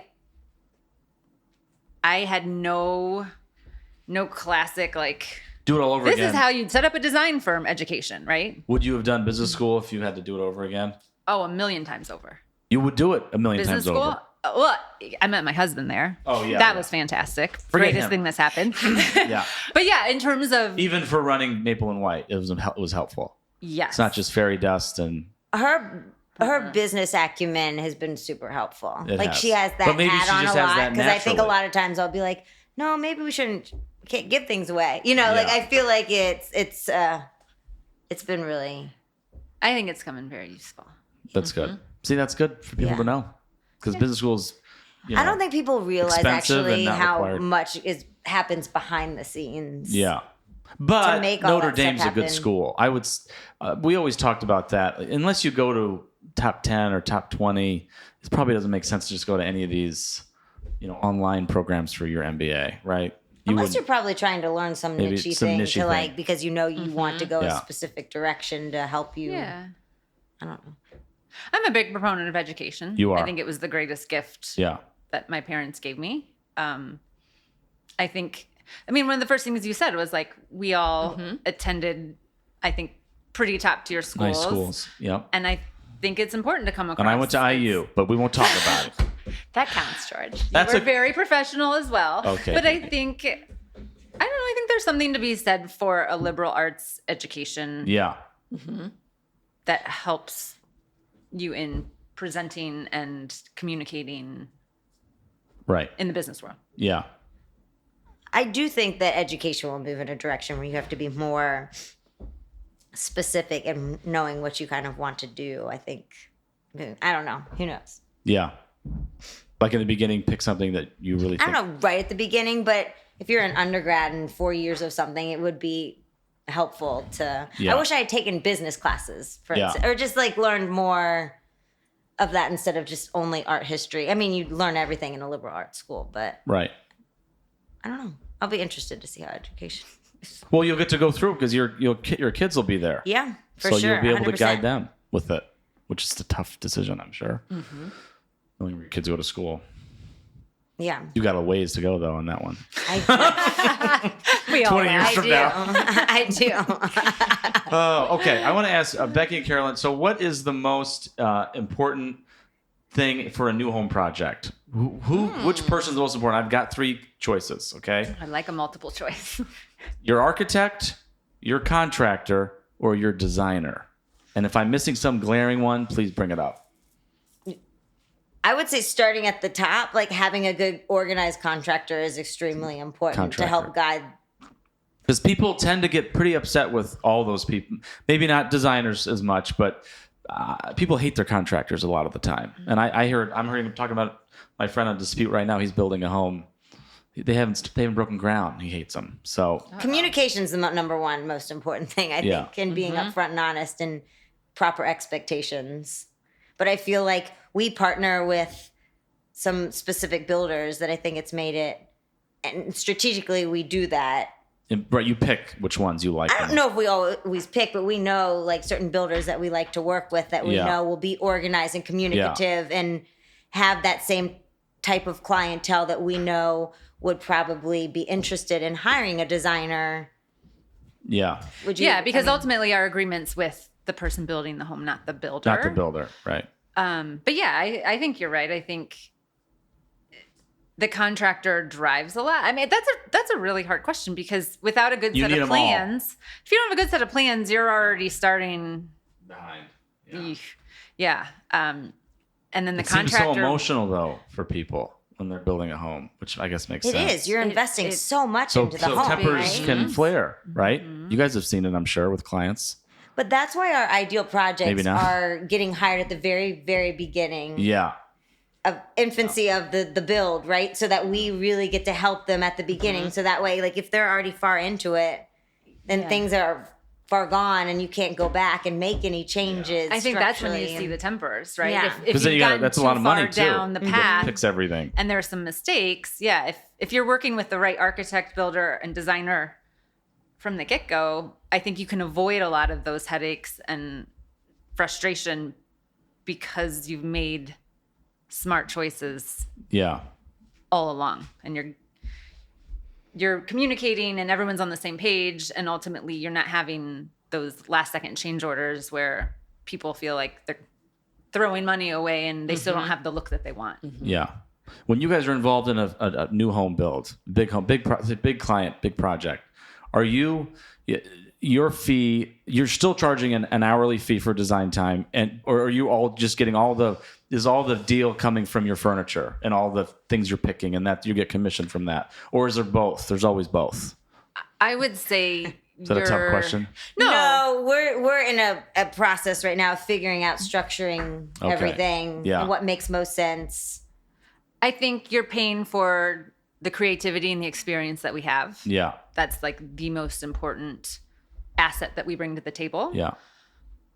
I had no classic like Do it all over this again. is how you'd set up a design firm education, right? Would you have done business school if you had to do it over again? Oh, a million times over. You would do it a million Business times school. over. Well, I met my husband there. Oh, yeah, that yeah. was fantastic. Forget Greatest him. thing that's happened. Yeah. But yeah, in terms of Even for running Maple and White, it was helpful. yes, It's not just fairy dust and Her business acumen has been super helpful. It Like has. she has that But maybe hat she on just a has lot that because I think a naturally. lot of times I'll be like, no, maybe we can't give things away. You know, like Yeah. I feel like it's been really. I think it's coming very useful. that's good. See, that's good for people Yeah. to know. Because business schools, I don't think people realize expensive and actually not how required. much happens behind the scenes. Yeah. But make all Notre that stuff Dame's a good happen. school. We always talked about that. Unless you go to top 10 or top 20, it probably doesn't make sense to just go to any of these, online programs for your MBA, right? Unless you're probably trying to learn some Maybe niche some thing niche-y to like thing. because you want to go Yeah. a specific direction to help you. Yeah. I don't know. I'm a big proponent of education. You are. I think it was the greatest gift Yeah. that my parents gave me. I think, one of the first things you said was like, we all attended, I think, pretty top tier schools. Nice schools. Yep. And I think it's important to come across. And I went to IU, but we won't talk about it. That counts, George. That's We're very professional as well. Okay. But I think, I don't know, I think there's something to be said for a liberal arts education Yeah. that helps you in presenting and communicating Right. in the business world. Yeah. I do think that education will move in a direction where you have to be more specific and knowing what you kind of want to do. I think. I don't know. Who knows? Yeah. Like in the beginning, pick something that you really I think. don't know right at the beginning, but if you're an undergrad and 4 years of something, it would be helpful to. Yeah. I wish I had taken business classes, for Yeah. instance, or just like learned more of that instead of just only art history. I mean, you learn everything in a liberal arts school, but Right. I don't know. I'll be interested to see how education. Well, you'll get to go through because your kids will be there. Yeah, for so sure. you'll be able to 100%. guide them with it, which is a tough decision, I'm sure. Knowing where your kids go to school. Yeah. You got a ways to go though on that one. We all 20 years laugh. from now. I do. Oh, okay. I want to ask Becky and Carolyn. So, what is the most important thing for a new home project? Which person is the most important? I've got 3 choices. Okay, I like a multiple choice. your architect, your contractor, or your designer. And if I'm missing some glaring one, please bring it up. I would say starting at the top, like having a good organized contractor is extremely important to help guide. Because people tend to get pretty upset with all those people. Maybe not designers as much, but people hate their contractors a lot of the time. And I'm hearing him talking about my friend on Dispute right now. He's building a home. They haven't broken ground. He hates them. So Communication's the number one most important thing, I Yeah. think, and being upfront and honest and proper expectations. But I feel like we partner with some specific builders that I think it's made it, and strategically we do that. right, you pick which ones you like. I don't know if we always pick, but we know like certain builders that we like to work with that we Yeah. know will be organized and communicative and have that same type of clientele that we know would probably be interested in hiring a designer. Yeah, Would you? Yeah, because I mean, ultimately our agreement's with the person building the home, not the builder. not the builder. Right. But yeah, I think you're right. I think the contractor drives a lot. I mean, that's a really hard question because without a good You set need of 'em all. plans, if you don't have a good set of plans, you're already starting. Behind. Yeah. And then the It seems so contractor. emotional though for people when they're building a home, which I guess makes it sense. is. You're investing it- so much So, into the so home, tempers right? can flare, right? You guys have seen it, I'm sure, with clients. But that's why our ideal Maybe projects not. are getting hired at the very, very beginning Yeah. of infancy of the build, right? So that we really get to help them at the beginning. So that way, like if they're already far into it, then things are far gone and you can't go back and make any changes. I think that's when you structurally see the tempers, right? Yeah. If Because then you've you got gotten that's a too lot of money far too. down the You path, fix everything. and there's some mistakes, yeah, if you're working with the right architect, builder, and designer from the get-go, I think you can avoid a lot of those headaches and frustration because you've made smart choices Yeah. all along, and you're communicating and everyone's on the same page, and ultimately you're not having those last second change orders where people feel like they're throwing money away and they still don't have the look that they want. Yeah. When you guys are involved in a new home build, big client, big project, are your fee, you're still charging an hourly fee for design time, or are you all just getting is all the deal coming from your furniture and all the things you're picking and that you get commission from that? Or is there both? There's always both. I would say Is that a tough question? No, we're in a process right now of figuring out structuring Okay. everything Yeah. and what makes most sense. I think you're paying for the creativity and the experience that we have. Yeah. That's like the most important asset that we bring to the table. Yeah.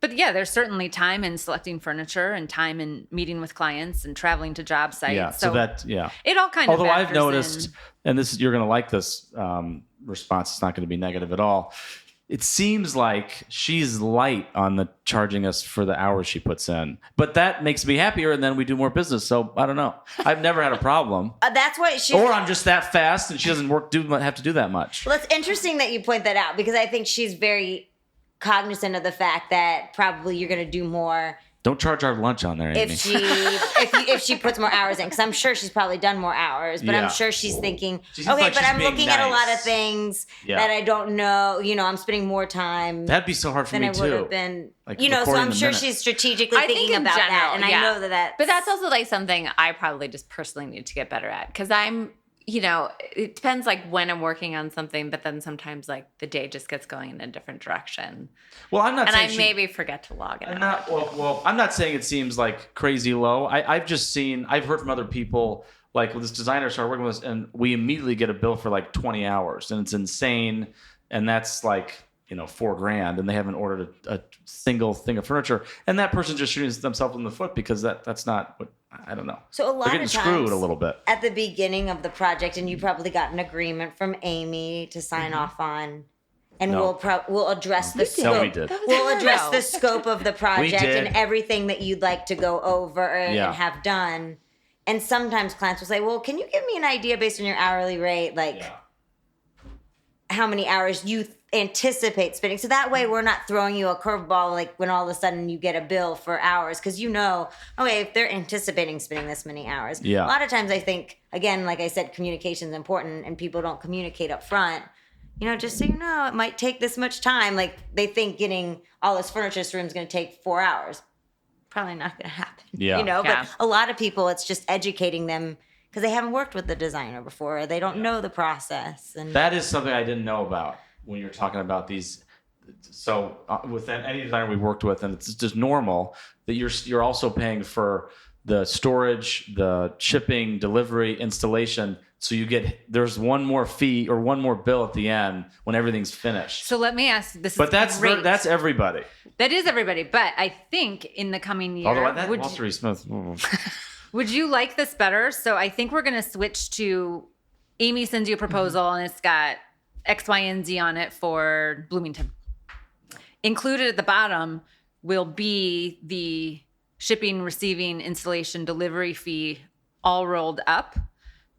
But yeah, there's certainly time in selecting furniture and time in meeting with clients and traveling to job sites. Yeah. So that, yeah. it all kind Although of I've factors noticed, in. and this you're going to like this response. It's not going to be negative at all. It seems like she's light on the charging us for the hours she puts in, but that makes me happier, and then we do more business. So I don't know. I've never had a problem, That's why she's. or I'm just that fast, and she doesn't have to do that much. Well, it's interesting that you point that out because I think she's very cognizant of the fact that probably you're going to do more Don't charge our lunch on there, Amy. if she puts more hours in, because I'm sure she's probably done more hours, but Yeah. I'm sure she's thinking, She seems okay, like but she's I'm being looking at a lot of nice. things Yeah. that I don't know. You know, I'm spending more time That'd be so hard for than me I would too. have been. Like You know, so recording I'm the sure minute. she's strategically I think thinking in about that, general, and I yeah. know that. But that's also like something I probably just personally need to get better at because I'm, it depends like when I'm working on something, but then sometimes like the day just gets going in a different direction. Well, I'm not And saying I she- maybe forget to log it I'm out. not I'm not saying it seems like crazy low. I've heard from other people like this designer started working with us, and we immediately get a bill for like 20 hours, and it's insane. And that's like $4,000, and they haven't ordered a single thing of furniture, and that person just shooting themselves in the foot because that's not what I don't know. So a lot They're getting of screwed times a little bit. at the beginning of the project, and you probably got an agreement from Amy to sign off on, and No. we'll address the scope. No, we did. We'll address the scope of the project did. and everything that you'd like to go over and Yeah. have done. And sometimes clients will say, well, can you give me an idea based on your hourly rate? Like, Yeah. how many hours you anticipate spending. So that way we're not throwing you a curveball like when all of a sudden you get a bill for hours because you know, okay, if they're anticipating spending this many hours. Yeah. A lot of times I think, again, like I said, communication is important and people don't communicate up front. You know, just so you know, it might take this much time. Like they think getting all this furniture to this room is going to take 4 hours. Probably not going to happen. Yeah. You know, Yeah. but a lot of people, it's just educating them because they haven't worked with the designer before. Or they don't know the process. And That is something I didn't know about when you're talking about these. So with any designer we've worked with, and it's just normal that you're also paying for the storage, the shipping, delivery, installation. So there's one more fee or one more bill at the end when everything's finished. So let me ask. This But is that's great. that's everybody. That is everybody. But I think in the coming year, Although that would Walter E. Smith. Would you like this better? So I think we're going to switch to Amy sends you a proposal and it's got X, Y, and Z on it for Bloomington. Included at the bottom will be the shipping, receiving, installation, delivery fee all rolled up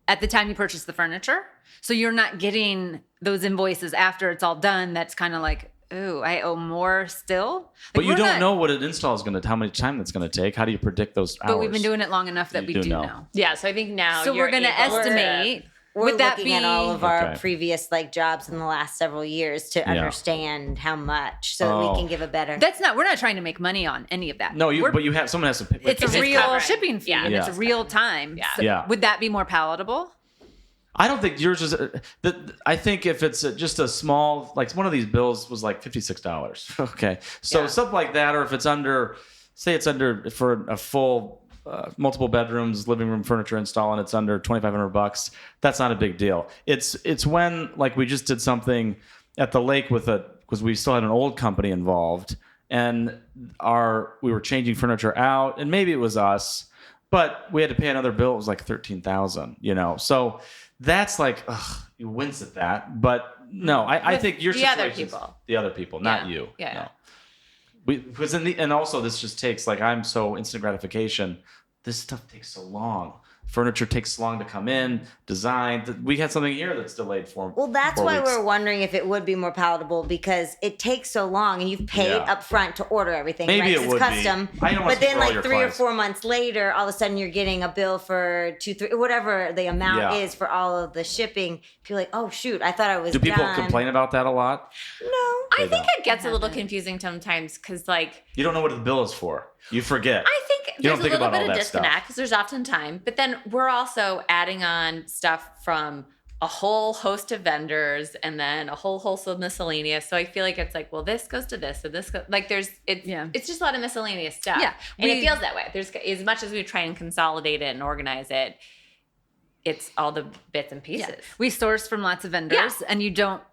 at the time you purchase the furniture. So you're not getting those invoices after it's all done. That's kind of like, ooh, I owe more still. Like, But you we're don't not- know what an install is going to, how much time that's going to take. How do you predict those hours? But we've been doing it long enough that You we do do know. know. Yeah, so I think now So you're we're going to able estimate. we're Would that looking be at all of our Okay. previous like jobs in the last several years to understand how much so that Oh. we can give a better. We're not trying to make money on any of that. No, We're- but you have someone has to pay. it's a just real covering. shipping fee Yeah. and Yeah. it's real time. Yeah. So Yeah. Would that be more palatable? I don't think yours is. I think if it's just a small, like one of these bills was like $56. Okay, so Yeah. something like that, or if it's under, say it's under for a full multiple bedrooms, living room furniture install, and it's under $2,500. That's not a big deal. It's when like we just did something at the lake because we still had an old company involved, and we were changing furniture out, and maybe it was us, but we had to pay another bill. It was like $13,000. You know, so. That's like, you wince at that. But no, I think your the other situation's people. the other people, not Yeah. you. Yeah. No. Because and also this just takes like I'm so instant gratification. This stuff takes so long. Furniture takes so long to come in, design. We had something here that's delayed for. Well, that's 4 why weeks. we're wondering if it would be more palatable because it takes so long and you've paid Yeah. up front to order everything. Maybe right? it 'Cause would it's be. custom. I don't wanna But then speak for all like your 3 clients. or 4 months later, all of a sudden you're getting a bill for 2, 3, whatever the amount Yeah. is for all of the shipping. You're like, oh shoot, I thought I was Do people done. complain about that a lot? No. I think it gets a little confusing sometimes because, like, You don't know what the bill is for. You forget. I think You don't there's a think little about bit all of that stuff. disconnect because there's often time, but then we're also adding on stuff from a whole host of vendors and then a whole host of miscellaneous. So I feel like it's like, well, this goes to this, and this goes like it's just a lot of miscellaneous stuff. Yeah, and it feels that way. There's as much as we try and consolidate it and organize it, it's all the bits and pieces. Yeah. We source from lots of vendors and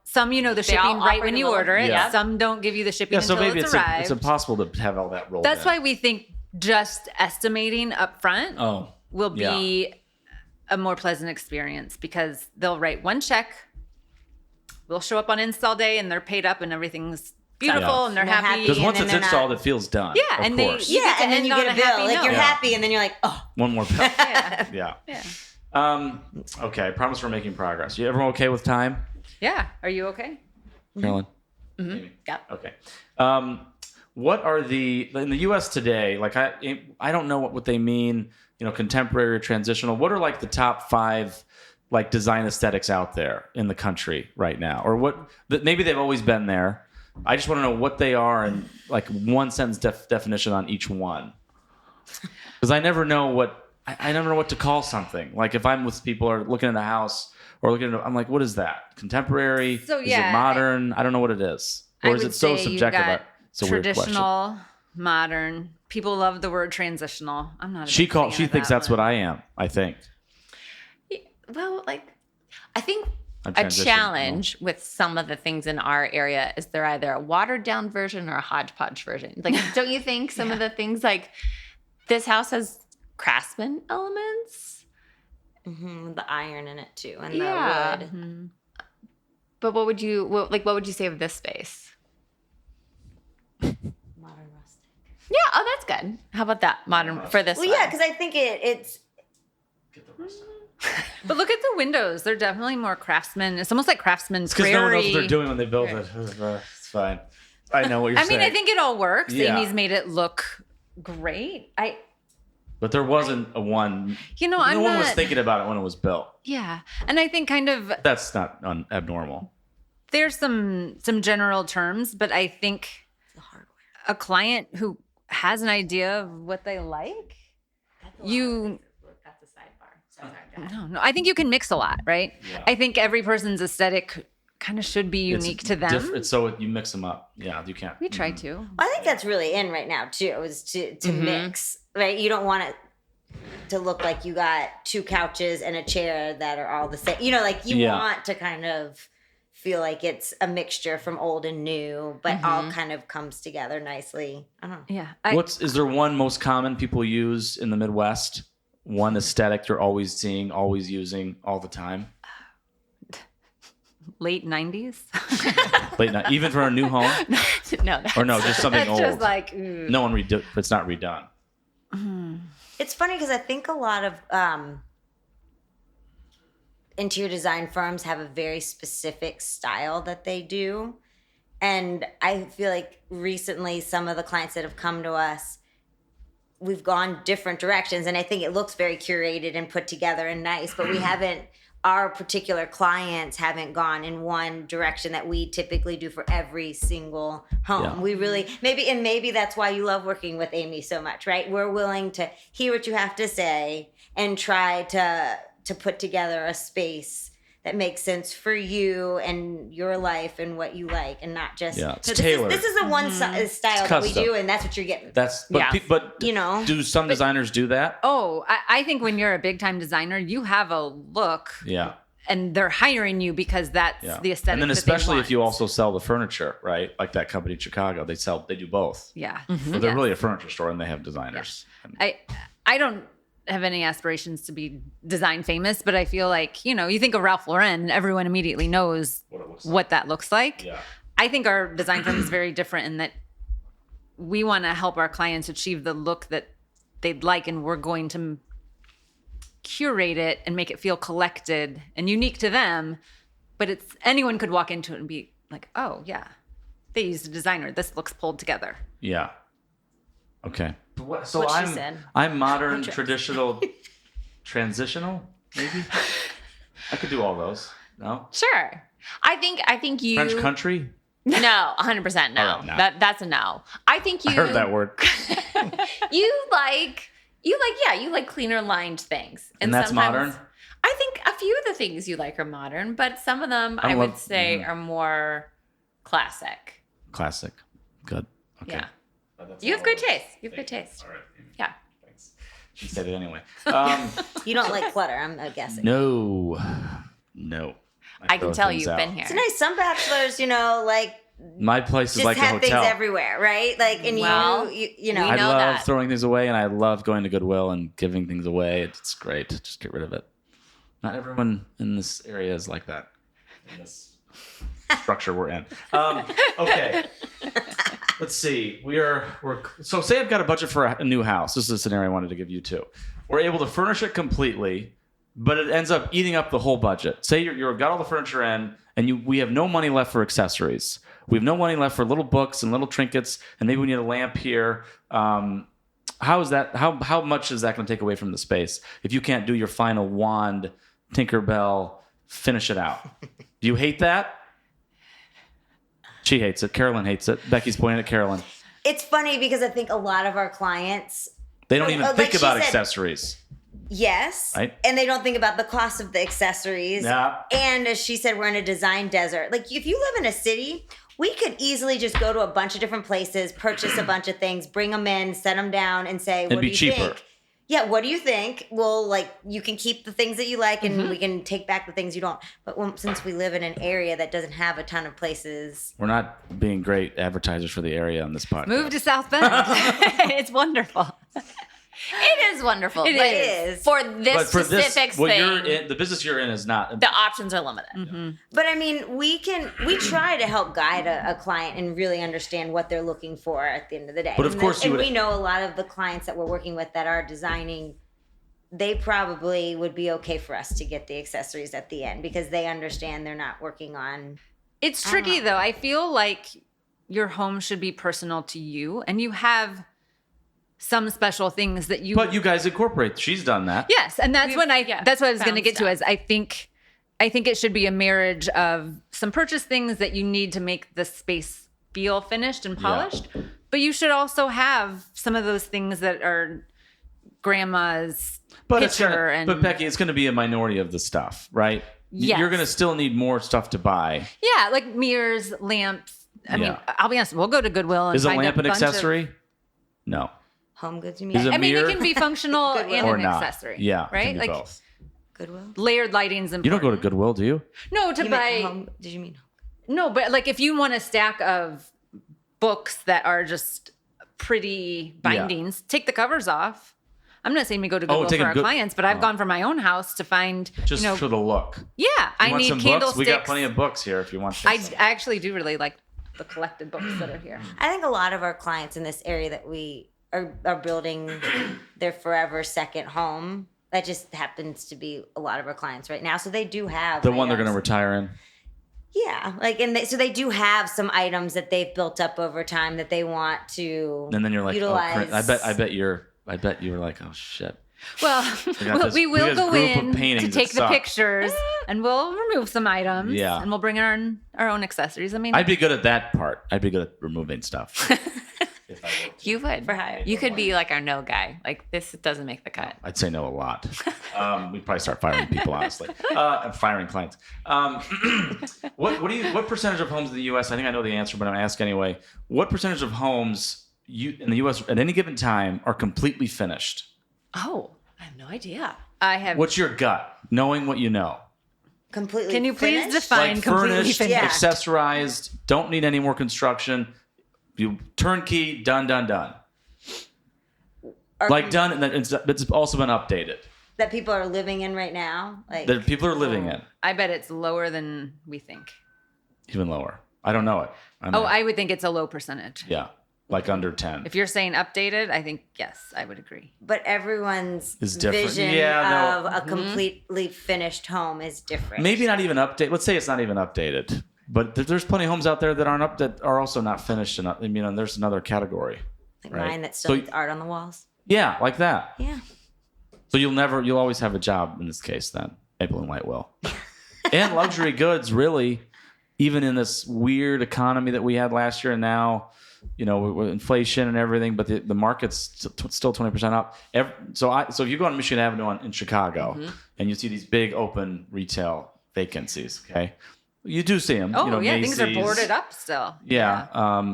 some the They shipping all right offer when the you little- order it. Yeah. Some don't give you the shipping Yeah, so until maybe it's it's arrived. impossible to have all that rolled That's in. why we think just estimating up front Oh, will be a more pleasant experience because they'll write one check. We'll show up on install day and they're paid up and everything's beautiful Yeah. and they're And they're happy. happy. because And once then it's they're installed, not- it feels done. Yeah, of and course. You Yeah, get to and then end you on get a a bill. happy Like you're note. happy, and then you're like, oh, One more bill. Yeah. Yeah. Yeah. Okay, I promise we're making progress. You everyone okay with time, Yeah. Are you okay? Carolyn? Mhm. Yeah. Okay. What are in the U.S. today? Like I don't know what they mean. Contemporary or transitional. What are like the top 5 like design aesthetics out there in the country right now, or what? Maybe they've always been there. I just want to know what they are and like one sentence definition on each one, because I never know what I never know what to call something. Like if I'm with people or looking at a house or I'm like, what is that? Contemporary? So, Is yeah, it modern? I don't know what it is. I Or is would it so say you've subjective? got It's a weird question. traditional, modern. People love the word transitional. I'm not. She thinks that's what I am. I think. Well, like, I think I'm a transitional. challenge with some of the things in our area is they're either a watered down version or a hodgepodge version. Like, don't you think some of the things like this house has craftsman elements? with the iron in it too, and Yeah. the wood. Mm-hmm. But what would you say of this space? Modern rustic. Yeah, oh, that's good. How about that? Modern for this Well, one. yeah, because I think it's Get the rest of it. But look at the windows. They're definitely more craftsman. It's almost like craftsman It's because no one knows what prairie. they're doing when they build it. It's fine. I know what you're I saying. mean, I think it all works. Yeah. Amy's made it look great. But there wasn't a one. No one one was thinking about it when it was built. Yeah. And I think kind of That's not abnormal. there's some general terms, but I think a client who has an idea of what they like, That's a sidebar. Sorry. no, I think you can mix a lot, right? Yeah. I think every person's aesthetic kind of should be unique to them. Different, so you mix them up. Yeah, you can't. We try to. I think that's really in right now too, is to mix, right? You don't want it to look like you got two couches and a chair that are all the same. Like you Yeah. want to kind of feel like it's a mixture from old and new, but all kind of comes together nicely. I don't know. Yeah. Is there one most common people use in the Midwest? One aesthetic you're always seeing, always using, all the time? Late 90s? Late night, even for a new home, No, or no, just something That's old. just like, ooh. No one it's not redone. It's funny because I think a lot of interior design firms have a very specific style that they do. And I feel like recently some of the clients that have come to us, we've gone different directions. And I think it looks very curated and put together and nice, but our particular clients haven't gone in one direction that we typically do for every single home. Yeah. We really, maybe that's why you love working with Amy so much, right? We're willing to hear what you have to say and try to put together a space that makes sense for you and your life and what you like, and not just It's so tailored. this is a one style that we custom. do, and that's what you're getting. But Yeah. do some designers do that? Oh, I think when you're a big time designer, you have a look Yeah. and they're hiring you because that's Yeah. the aesthetic. And then that they especially if you want. also sell the furniture, right? Like that company in Chicago, they do both. Yeah. But they're really a furniture store and they have designers. I don't have any aspirations to be design famous, but I feel like, you think of Ralph Lauren and everyone immediately knows What it looks what that looks like. Yeah. I think our design firm is very different in that we want to help our clients achieve the look that they'd like, and we're going to curate it and make it feel collected and unique to them. But anyone could walk into it and be like, oh yeah, they used a designer. This looks pulled together. Yeah. Okay. So What she said. I'm modern, traditional, transitional, maybe? I could do all those. No? Sure. I think you French country? No, 100% no. Oh, no. That's a no. I think you I heard that word. you like cleaner lined things. And that's sometimes- modern? I think a few of the things you like are modern, but some of them I would say are more classic. Classic. Good. Okay. Yeah. You have good taste. You have good taste. All right. Yeah. Thanks. She said it anyway. You don't like clutter, I'm guessing. No. I can throw tell things you've out. been here. It's nice. Some bachelors, like My place is just like a have hotel. things everywhere, right? Like, and Well, you know, we I know love that. throwing things away, and I love going to Goodwill and giving things away. It's great. Just get rid of it. Not everyone in this area is like that. In this structure we're in. Okay. Let's see. So say I've got a budget for a new house. This is a scenario I wanted to give you too. We're able to furnish it completely, but it ends up eating up the whole budget. Say you've got all the furniture in, and we have no money left for accessories. We have no money left for little books and little trinkets, and maybe we need a lamp here. How is that? How much is that going to take away from the space if you can't do your final wand, Tinkerbell, finish it out? Do you hate that? She hates it. Carolyn hates it. Becky's pointing at Carolyn. it's funny because I think a lot of our clients, They don't even Like think she about said- accessories. yes, Right. and they don't think about the cost of the accessories. Yeah. And as she said, we're in a design desert. Like if you live in a city, we could easily just go to a bunch of different places, purchase a bunch of things, bring them in, set them down, and say, "What It'd do be you cheaper. think?" Yeah, what do you think? Well, you can keep the things that you like, and Mm-hmm. we can take back the things you don't. But since we live in an area that doesn't have a ton of places, We're not being great advertisers for the area on this podcast. Move to South Bend. It's wonderful. It is wonderful. It but is. For this But for specific what thing, you're in, the business you're in is not. the options are limited. but I mean, we try to help guide a client and really understand what they're looking for at the end of the day. But of course you and would- we know a lot of the clients that we're working with that are designing they probably would be okay for us to get the accessories at the end because they understand they're not working on. It's tricky though. I feel like your home should be personal to you, and you have some special things that you. But you guys incorporate. She's done that. Yes, and that's that's what I was going to found get to. stuff. Is I think it should be a marriage of some purchase things that you need to make the space feel finished and polished, but you should also have some of those things that are grandma's But picture but Becky, it's going to be a minority of the stuff, right? Yes. You're going to still need more stuff to buy. Yeah, like mirrors, lamps. I mean, I'll be honest. We'll go to Goodwill and Is a find lamp an bunch of- accessory? No. Home goods, you mean? Is it I mean, mirror? it can be functional and Or an not. accessory. Yeah. it right. can be Like both. Goodwill? layered lighting's important. You don't go to Goodwill, do you? No, to You buy. mean home, did you mean home? No, but like if you want a stack of books that are just pretty bindings, take the covers off. I'm not saying we go to Goodwill take for a our good- clients, but I've gone for my own house to find, Just for the look. yeah, I You want need some candlesticks. books? We got plenty of books here if you want. I actually do really like the collected books that are here. I think a lot of our clients in this area that we are building their forever second home. That just happens to be a lot of our clients right now. So they do have The one they're going to items. retire in. Yeah, like so they do have some items that they've built up over time that they want to. And then you're like, utilize. oh, I bet you were like, oh shit. Well, got this- we we will got this go group of in to paintings take that the suck. pictures, and we'll remove some items. Yeah. and we'll bring our own accessories. I mean, I'd be good at that part. I'd be good at removing stuff. If I were to. You would. For hire. You could be like our no guy. Like this doesn't make the cut. I'd say no a lot. We'd probably start firing people, honestly. Firing clients. What percentage of homes in the U.S., I think I know the answer, but I'm going to ask anyway. What percentage of homes in the U.S. at any given time are completely finished? Oh, I have no idea. I have. What's your gut, knowing what you know? Completely. Can you please finished? define Like completely furnished, finished? Yeah. accessorized, don't need any more construction. You turnkey, done. Like done, and then it's also been updated. that people are living in right now? Like That people are living in, I bet it's lower than we think. even lower. I don't know it. I would think it's a low percentage. Yeah, like under 10. If you're saying updated, I think yes, I would agree. but everyone's Is different. vision Yeah, no. of a completely finished home is different. Maybe not even update. Let's say it's not even updated, but there's plenty of homes out there that aren't that are also not finished. And there's another category. like right. mine that still So- needs art on the walls. Yeah, like that. Yeah. So you'll always have a job in this case then. Maple and White will. And luxury goods, really, even in this weird economy that we had last year and now, with inflation and everything, but the market's still 20% up. So if you go on Michigan Avenue in Chicago and you see these big open retail vacancies, okay? You do see them. Oh yeah, things are Macy's. boarded up still. Yeah,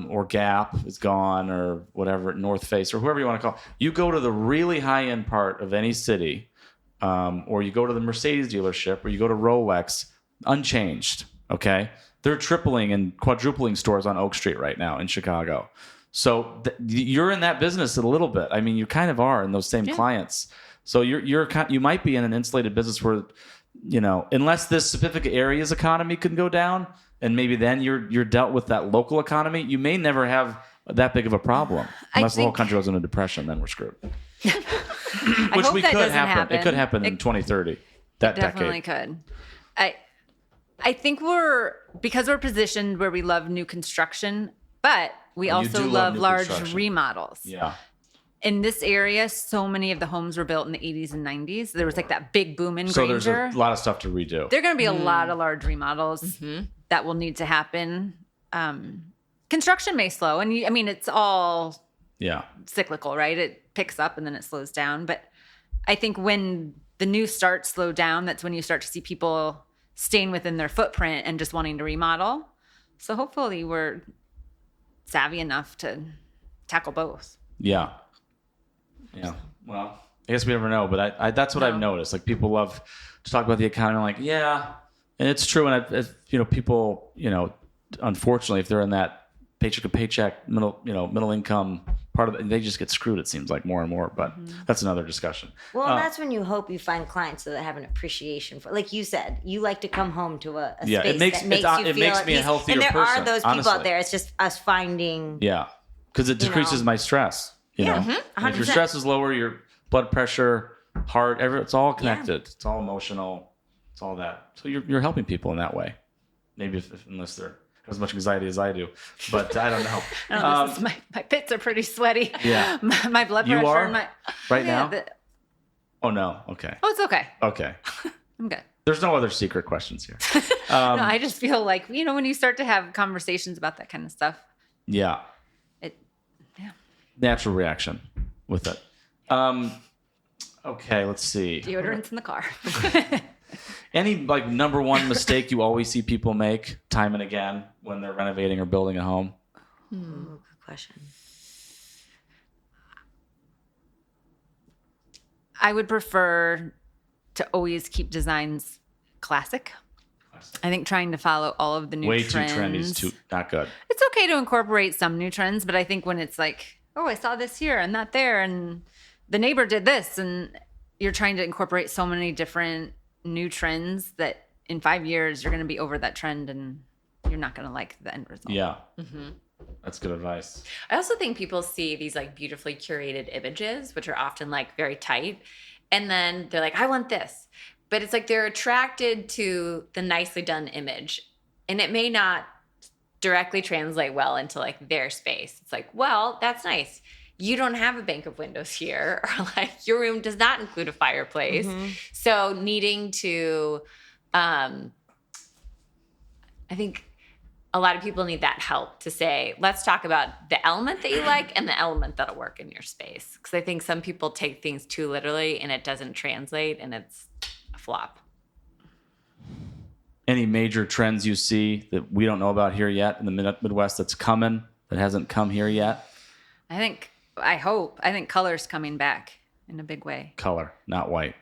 or Gap is gone, or whatever, North Face, or whoever you want to call it. You go to the really high-end part of any city, or you go to the Mercedes dealership, or you go to Rolex, unchanged, okay? They're tripling and quadrupling stores on Oak Street right now in Chicago. So you're in that business a little bit. I mean, you kind of are in those same clients. So you might be in an insulated business where, unless this specific area's economy can go down, and maybe then you're dealt with that local economy, you may never have that big of a problem. Unless the whole country goes into depression, then we're screwed. Which hope we that could doesn't happen. It could happen. happen in 2030. That Definitely decade. could. I think because we're positioned where we love new construction, but we Oh, you also do love love new large construction. remodels. Yeah. In this area, so many of the homes were built in the 80s and 90s. There was like that big boom in So there's Granger. a lot of stuff to redo. There are going to be a lot of large remodels Mm-hmm. that will need to happen. Construction may slow, and it's all Yeah. cyclical, right? It picks up and then it slows down. But I think when the new starts slow down, that's when you start to see people staying within their footprint and just wanting to remodel. So hopefully we're savvy enough to tackle both. Yeah. Yeah. Well, I guess we never know, but I that's what I've noticed. Like people love to talk about the economy. Like, yeah, and it's true. And people, unfortunately, if they're in that paycheck to paycheck middle income part of it, they just get screwed. It seems like more and more. But that's another discussion. Well, that's when you hope you find clients that have an appreciation for, like you said, you like to come home to a Yeah, space it makes- that makes it's- you it feel makes at me a peace. healthier And there person, are those people honestly. out there. It's just us finding. Yeah, because it decreases my stress. Yeah, And if your 100%. stress is lower, your blood pressure, heart, it's all connected. It's all emotional. It's all that. So you're helping people in that way. Maybe unless they're have as much anxiety as I do, but I don't know. My pits are pretty sweaty. Yeah. my blood You pressure. are? And Right now? the- Oh no. Okay. it's okay. Okay. I'm good. There's no other secret questions here. No, I just feel like, when you start to have conversations about that kind of stuff, Yeah. Natural reaction with it. Okay, let's see. deodorant's in the car. Any number one mistake you always see people make time and again when they're renovating or building a home? Good question. I would prefer to always keep designs classic. I think trying to follow all of the new Way trends. too trendy is not good. It's okay to incorporate some new trends, but I think when it's like, oh, I saw this here and that there, and the neighbor did this, and you're trying to incorporate so many different new trends that in 5 years you're going to be over that trend and you're not going to like the end result. Yeah. That's good advice. I also think people see these beautifully curated images, which are often very tight. And then they're like, I want this. But it's they're attracted to the nicely done image. And it may not directly translate well into their space. It's well, that's nice. You don't have a bank of windows here, or your room does not include a fireplace. So needing to, I think a lot of people need that help to say, let's talk about the element that you like and the element that'll work in your space. Because I think some people take things too literally and it doesn't translate and it's a flop. Any major trends you see that we don't know about here yet in the Midwest that's coming, that hasn't come here yet? I think color's coming back in a big way. Color, not white.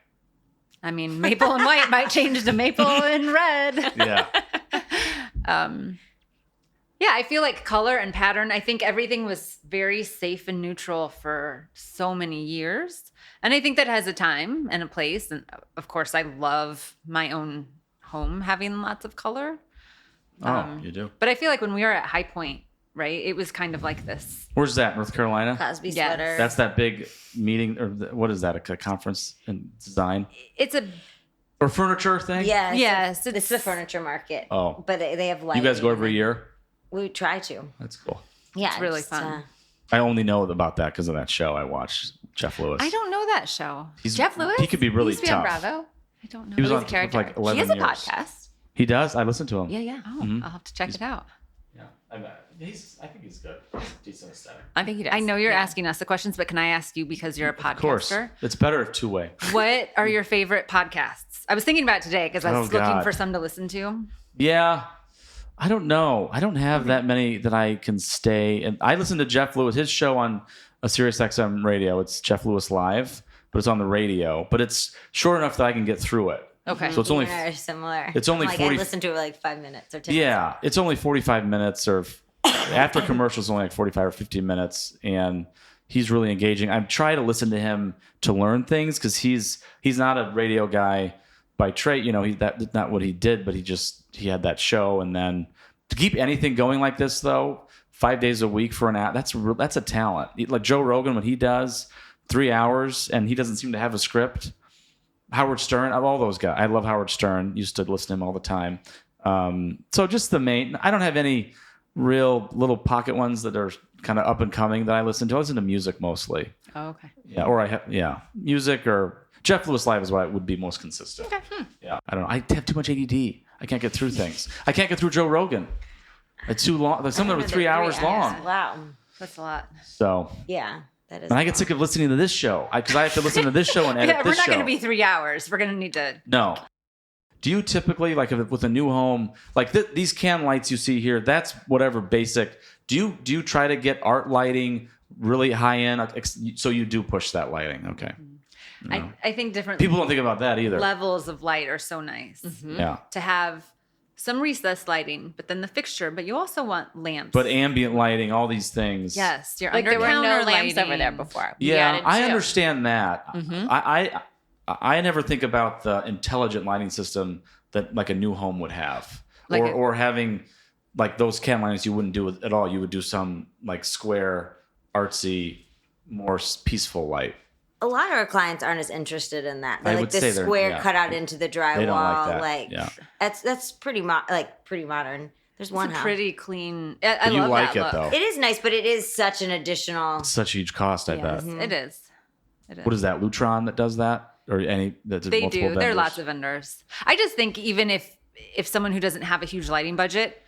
I mean, maple and white might change to maple and red. Yeah. Yeah, I feel like color and pattern. I think everything was very safe and neutral for so many years. And I think that has a time and a place. And of course, I love my own home having lots of color. You do? But I feel like when we were at High Point, right, it was kind of like this. Where's that? North Carolina? Cosby Yes. sweater. That's that big meeting, or what is that? A conference in design It's a, or furniture thing? yes, It's the furniture market. Oh. But they have You lighting. guys go every year? We try to. That's cool. Yeah. It's really fun. I only know about that because of that show I watched, Jeff Lewis. I don't know that show. Jeff Lewis? He could be really He used to be on tough. Bravo. I don't know. He was He's on a character. for 11 he has a years. podcast. He does? I listened to him. Yeah. Oh, I'll have to check it out. Yeah. I think he's good. Decent aesthetic. I think he does. I know you're Yeah. asking us the questions, but can I ask you because you're a podcaster? Of course. It's better if two-way. What are your favorite podcasts? I was thinking about it today because I was Oh, looking God. for some to listen to. Yeah. I don't know. I don't have that many that I can stay. And I listen to Jeff Lewis, his show on a Sirius XM radio. It's Jeff Lewis Live, but it's on the radio. But it's short enough that I can get through it. Okay. So it's only Are similar. it's only 40 I listened to it 5 minutes or 10 minutes. Yeah, it's only 45 minutes or after commercials, only 45 or 50 minutes. And he's really engaging. I try to listen to him to learn things because he's not a radio guy by trade. That's not what he did, but he had that show. And then to keep anything going like this, though, 5 days a week for an hour, that's a talent. Like Joe Rogan, when he does 3 hours and he doesn't seem to have a script. Howard Stern, all those guys. I love Howard Stern. Used to listen to him all the time. So just the main. I don't have any real little pocket ones that are kind of up and coming that I listen to. I listen to music mostly. Oh, okay. Yeah, or music or Jeff Lewis Live is what would be most consistent. Okay. Yeah, I don't know. I have too much ADD. I can't get through things. I can't get through Joe Rogan. It's too long. Like some of them are 3 hours long. Wow. That's a lot. So, Yeah. That is. and I get sick of listening to this show because I have to listen to this show and edit Yeah, this we're not show. going to be 3 hours. We're going to need to. No. Do you typically, with a new home, these can lights you see here, that's whatever basic. Do you try to get art lighting really high end? So you do push that lighting. Okay. I think different People don't think about that either. levels of light are so nice Yeah. to have some recessed lighting, but then the fixture. But you also want lamps. But ambient lighting, all these things. yes, your Like there were no under-counter lamps over lighting. there before. We Yeah, added I two. understand that. I never think about the intelligent lighting system that like a new home would have, or having like those can lights you wouldn't do at all. You would do some like square, artsy, more peaceful light. a lot of our clients aren't as interested in that. I They would like the say they're- square yeah. cut out into the drywall. They don't like that. Yeah. That's pretty pretty modern. There's one It's a house. pretty clean. I But you love like that it, look. though. It is nice, but it is such an additional. It's such a huge cost, I Yes, bet. it is. It is. What is that? Lutron that does that, or any that They multiple do. There are vendors? lots of vendors. I just think even if someone who doesn't have a huge lighting budget,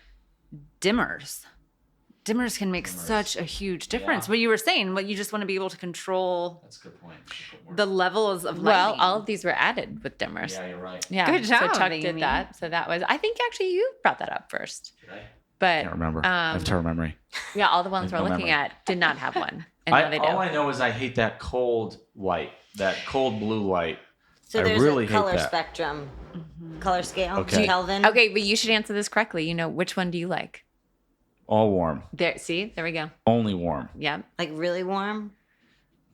dimmers can make such a huge difference. Yeah. What you were saying, what you just want to be able to control That's a good point. the levels of lighting. Well, all of these were added with dimmers. Yeah, you're right. Yeah. Good job, So Chuck Amy. did that. So that was, I think actually you brought that up first. Did I? But Can't remember. I have terrible memory. yeah, all the ones I we're have no looking memory. at did not have one. And now they do. All I know is I hate that cold light, that cold blue light. So I there's really a hate color that. spectrum, color scale, Okay. Kelvin. Okay, but you should answer this correctly. You know, which one do you like? All warm, There, see, there we go. only warm. Yeah. Like really warm.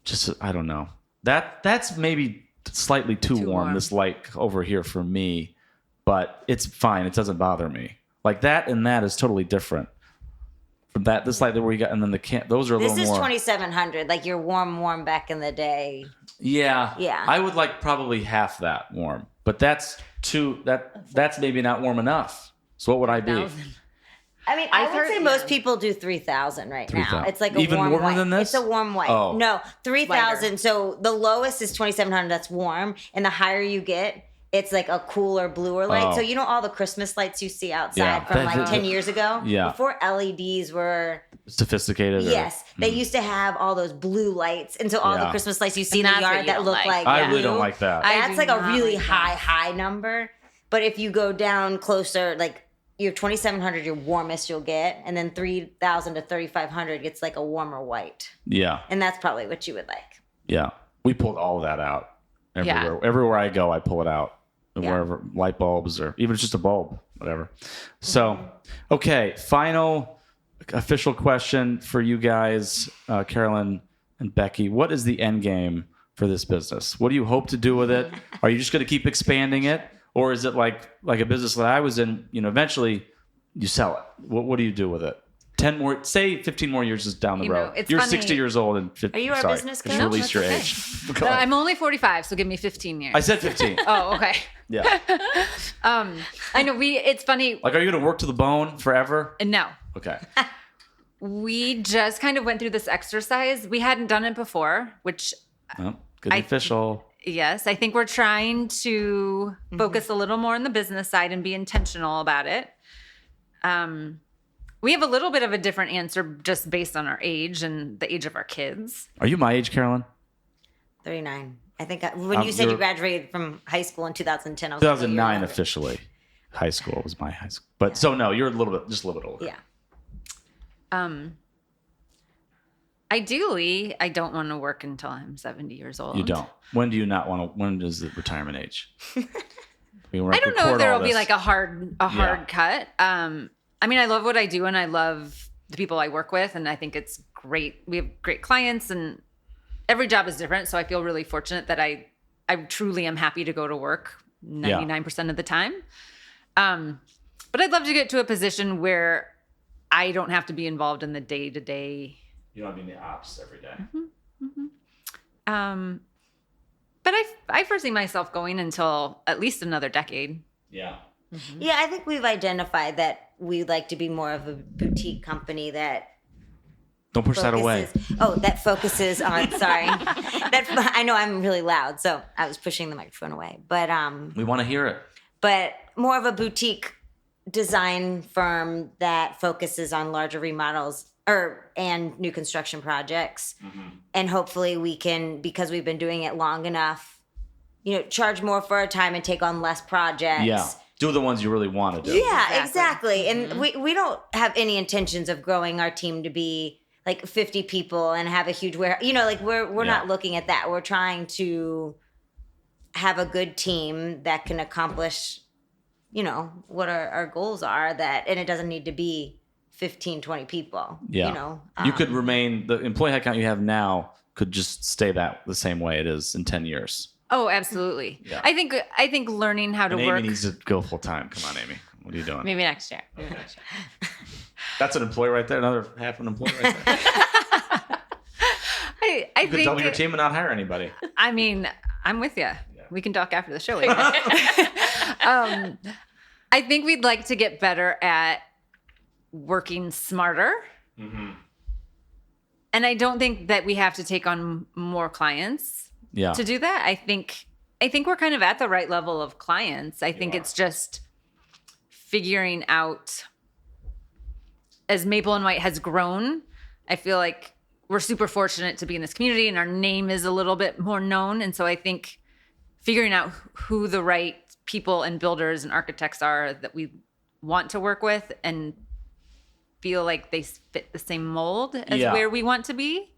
Just I don't know. That's maybe slightly too warm. warm. This light over here for me, but it's fine. It doesn't bother me. Like that and that is totally different. From that, this light that we got, and then those are a This little is more. 2700, like your warm back in the day. Yeah. Yeah. I would like probably half that warm, but that's that's maybe not warm enough. So what would I be? 1,000. I mean, I I've would heard- say most people do 3000 right 3,000. now. It's like a Even warm warmer white. than this? It's a warm white. Oh. No, 3000. So the lowest is 2700. That's warm, and the higher you get, it's like a cooler, bluer light. Oh. So you know all the Christmas lights you see outside Yeah. from That- like 10 years ago. Yeah. Before LEDs were. Sophisticated. Yes, they used to have all those blue lights, and so all the Yeah. Christmas lights you see And in the that's what yard you that don't look like. like. I Yeah. really don't blue, like that. I That's do like a not really like high number. But if you go down closer, like your 2700, your warmest you'll get, and then 3000 to 3500 gets like a warmer white, Yeah. and that's probably what you would like. Yeah. We pulled all of that out. Yeah. Everywhere I go, I pull it out. Yeah. Wherever light bulbs or even just a bulb, whatever. So, okay, final official question for you guys, Carolyn and Becky. What is the end game for this business? What do you hope to do with it? Are you just going to keep expanding it, or is it like a business that I was in? You know, eventually you sell it. What do you do with it? 10 more, say 15 more years is down the You know, road. it's You're funny. 60 years old and 50, Are you our sorry, business just coach? release No, your that's age. Go ahead. I'm only 45, so give me 15 years. I said 15. Oh, okay. Yeah. I know it's funny. Like, are you going to work to the bone forever? No, Okay. we just kind of went through this exercise. We hadn't done it before, which Well, good and official. yes, I think we're trying to focus a little more on the business side and be intentional about it. We have a little bit of a different answer just based on our age and the age of our kids. Are you my age, Carolyn? 39. I think when you said you you're- graduated from high school in 2010, I was like, 2009 you're officially. High school was my high school. But so no, you're just a little bit older. Yeah. Ideally, I don't want to work until I'm 70 years old. You don't. When do you not want to? When is the retirement age? I don't know if there will be like a hard cut. I mean, I love what I do and I love the people I work with, and I think it's great. We have great clients, and every job is different. So I feel really fortunate that I truly am happy to go to work 99% of the time. But I'd love to get to a position where I don't have to be involved in the day to day. You don't have to be in the ops every day. But I foresee myself going until at least another decade. Yeah. Yeah, I think we've identified that we'd like to be more of a boutique company that Don't push that away. that focuses on. Sorry, I know I'm really loud, so I was pushing the microphone away. But We want to hear it. but more of a boutique design firm that focuses on larger remodels and new construction projects, and hopefully we can, because we've been doing it long enough, charge more for our time and take on less projects. Yeah. Do the ones you really want to do. Yeah, exactly. And we don't have any intentions of growing our team to be like 50 people and have a huge warehouse. We're not looking at that. We're trying to have a good team that can accomplish, what our goals are, and it doesn't need to be 15, 20 people. Yeah. You could remain, the employee headcount you have now could just stay the same way it is in 10 years. Oh, absolutely. Yeah. I think learning how to And work. Amy needs to go full time. Come on, Amy. What are you doing? Maybe next year. That's an employee right there. Another half an employee right there. I You could double your think, team and not hire anybody. I mean, I'm with you. We can talk after the show. I think we'd like to get better at working smarter. Mm-hmm. And I don't think that we have to take on more clients Yeah. to do that. I think we're kind of at the right level of clients. I think it's just figuring out, as Maple and White has grown, I feel like we're super fortunate to be in this community and our name is a little bit more known. And so I think figuring out who the right people and builders and architects are that we want to work with and feel like they fit the same mold as where we want to be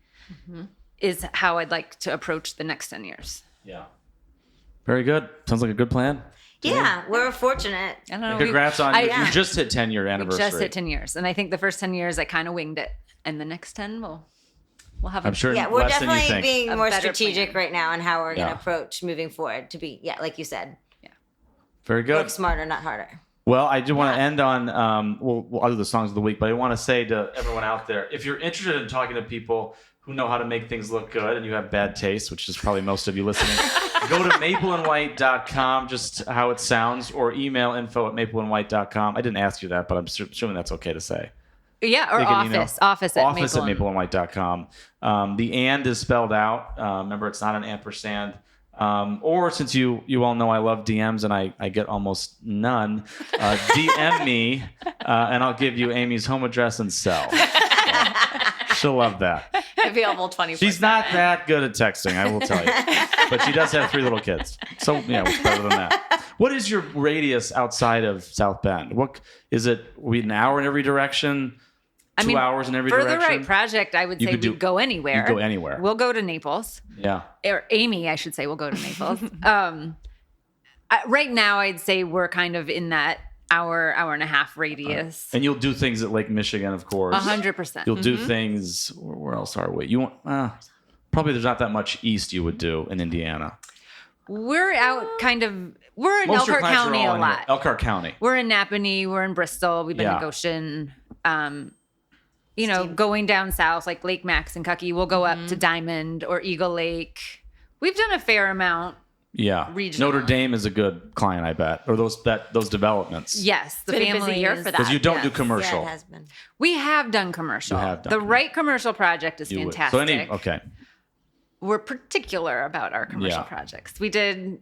is how I'd like to approach the next 10 years. Yeah. Very good. Sounds like a good plan. Yeah, we're fortunate. I don't know. Congrats on you just hit 10-year We anniversary. just hit 10 years. And I think the first 10 years I kind of winged it. And the next 10 we'll have I'm sure Yeah, we're less than you definitely think. being A more better strategic plan. right now on how we're going Yeah. to approach moving forward to be, like you said, Very good. work smarter, not harder. Well, I do want to end on, I'll do the songs of the week, but I want to say to everyone out there, if you're interested in talking to people who know how to make things look good and you have bad taste, which is probably most of you listening, go to mapleandwhite.com, just how it sounds, or email info@mapleandwhite.com. I didn't ask you that, but I'm assuming that's okay to say. Yeah, or You can email office at office at Maple and- mapleandwhite.com. The and is spelled out. Remember, it's not an ampersand. Or since you all know I love DMs and I get almost none, DM me and I'll give you Amy's home address and cell. So, she'll love that. Available 24. She's not that good at texting, I will tell you. But she does have 3 little kids. So, what's better than that? What is your radius outside of South Bend? What is it? We an hour in every direction? 2 hours in every for direction? the right project, I would You say could we'd go anywhere. you'd go anywhere. We'll go to Naples. Yeah. Or Amy, I should say, will go to Naples. Right now, I'd say we're kind of in that hour and a half radius. And you'll do things at Lake Michigan, of course. 100%. You'll do things. Where else are we? You want probably there's not that much east you would do in Indiana. We're out we're in Most of your Elkhart clients are County all a in lot. Elkhart County. We're in Napanee. We're in Bristol. We've been Yeah. in Goshen. Going down south, like Lake Maxinkuckee, we'll go up to Diamond or Eagle Lake. We've done a fair amount. Yeah. Regional. Notre Dame is a good client, I bet, or those developments. Yes, the It's been a family busy year for that. Because you don't do yes. commercial. Yeah, it has been. We have done commercial. You have done the commercial. right commercial project is You would. fantastic. So okay. We're particular about our commercial Yeah. projects. We did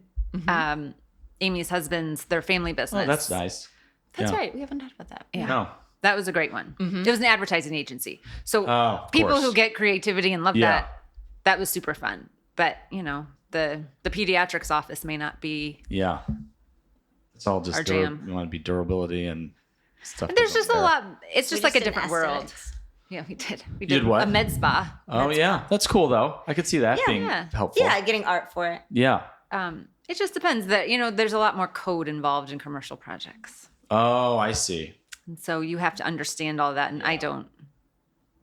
Amy's husband's, their family business. Oh, that's nice. That's Yeah. right. We haven't talked about that. Yeah. No. That was a great one. It was an advertising agency. So of people course. who get creativity and love Yeah. that was super fun. But, the pediatrics office may not be. Yeah. It's all just Our jam. you want to be durability and stuff. There's that just a there. lot. It's just We like a did different world. aesthetics. Yeah, we did. We did what? a med spa. Oh yeah, that's cool though. I could see that being yeah. helpful. Yeah, getting art for it. Yeah. It just depends that, there's a lot more code involved in commercial projects. Oh, I see. And so you have to understand all that. And I don't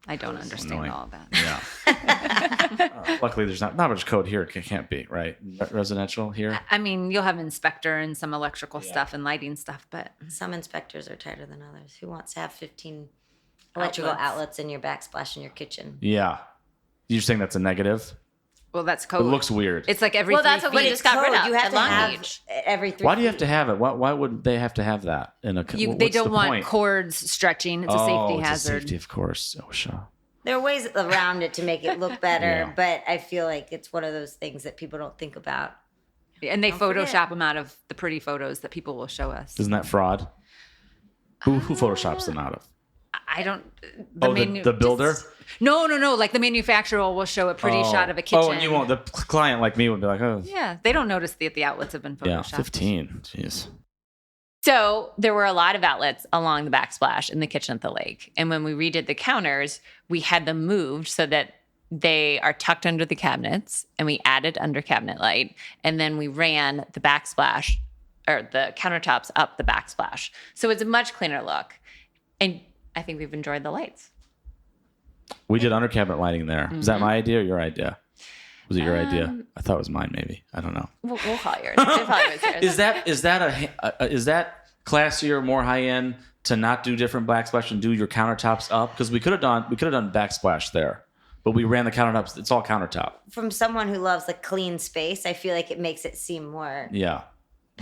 understand annoying. all of that. Yeah. Luckily, there's not much code here. It can't be, right? Residential here. I mean, you'll have inspector and some electrical stuff and lighting stuff, but Some inspectors are tighter than others. Who wants to have 15 electrical outlets in your backsplash in your kitchen? Yeah. You're saying that's a negative? well, that's It code. looks weird. It's like every Well, 3 that's what feet. we just got rid Code, of you have at to Long have Beach. every 3 Why do you have feet. to have it? Why would they have to have that in a? They what's don't the want point? cords stretching. It's a safety it's hazard. A safety, of course. OSHA. There are ways around it to make it look better, Yeah. but I feel like it's one of those things that people don't think about. And they forget. Photoshop them out of the pretty photos that people will show us. Isn't that fraud? Who photoshops them out of? I don't. The builder. No. Like the manufacturer will show a pretty shot of a kitchen. Oh, and you won't. The client like me would be like, oh, Yeah, they don't notice that the outlets have been yeah, photoshopped. 15. Jeez. So there were a lot of outlets along the backsplash in the kitchen at the lake. And when we redid the counters, we had them moved so that they are tucked under the cabinets, and we added under cabinet light. And then we ran the backsplash or the countertops up the backsplash. So it's a much cleaner look. And I think we've enjoyed the lights. We did under cabinet lighting there. Is that my idea or your idea? Was it your idea? I thought it was mine. Maybe I don't know. We'll call it yours. It probably was yours. Is that classier, more high end to not do different backsplash and do your countertops up? Because we could have done backsplash there. but we ran the countertops. It's all countertop. From someone who loves a clean space, I feel like it makes it seem more. Yeah.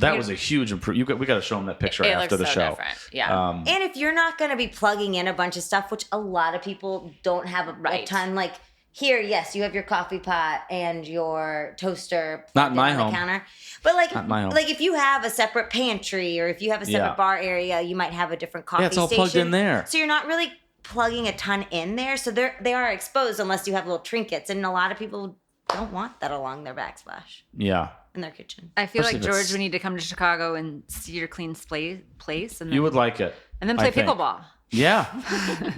That was a huge improvement. We got to show them that picture It after the looks so show. different. Yeah. And if you're not going to be plugging in a bunch of stuff, which a lot of people don't have a Right. ton, like here, yes, you have your coffee pot and your toaster. Not in my on the home. counter. But like, Not in my home. like if you have a separate pantry or if you have a separate Yeah. bar area, you might have a different coffee Yeah, it's all station. plugged in there. So you're not really plugging a ton in there. So they are exposed unless you have little trinkets. And a lot of people don't want that along their backsplash Yeah. in their kitchen. I feel Especially like if it's- George, we need to come to Chicago and see your clean place, and then, You would like it. and then I play think. pickleball. Yeah,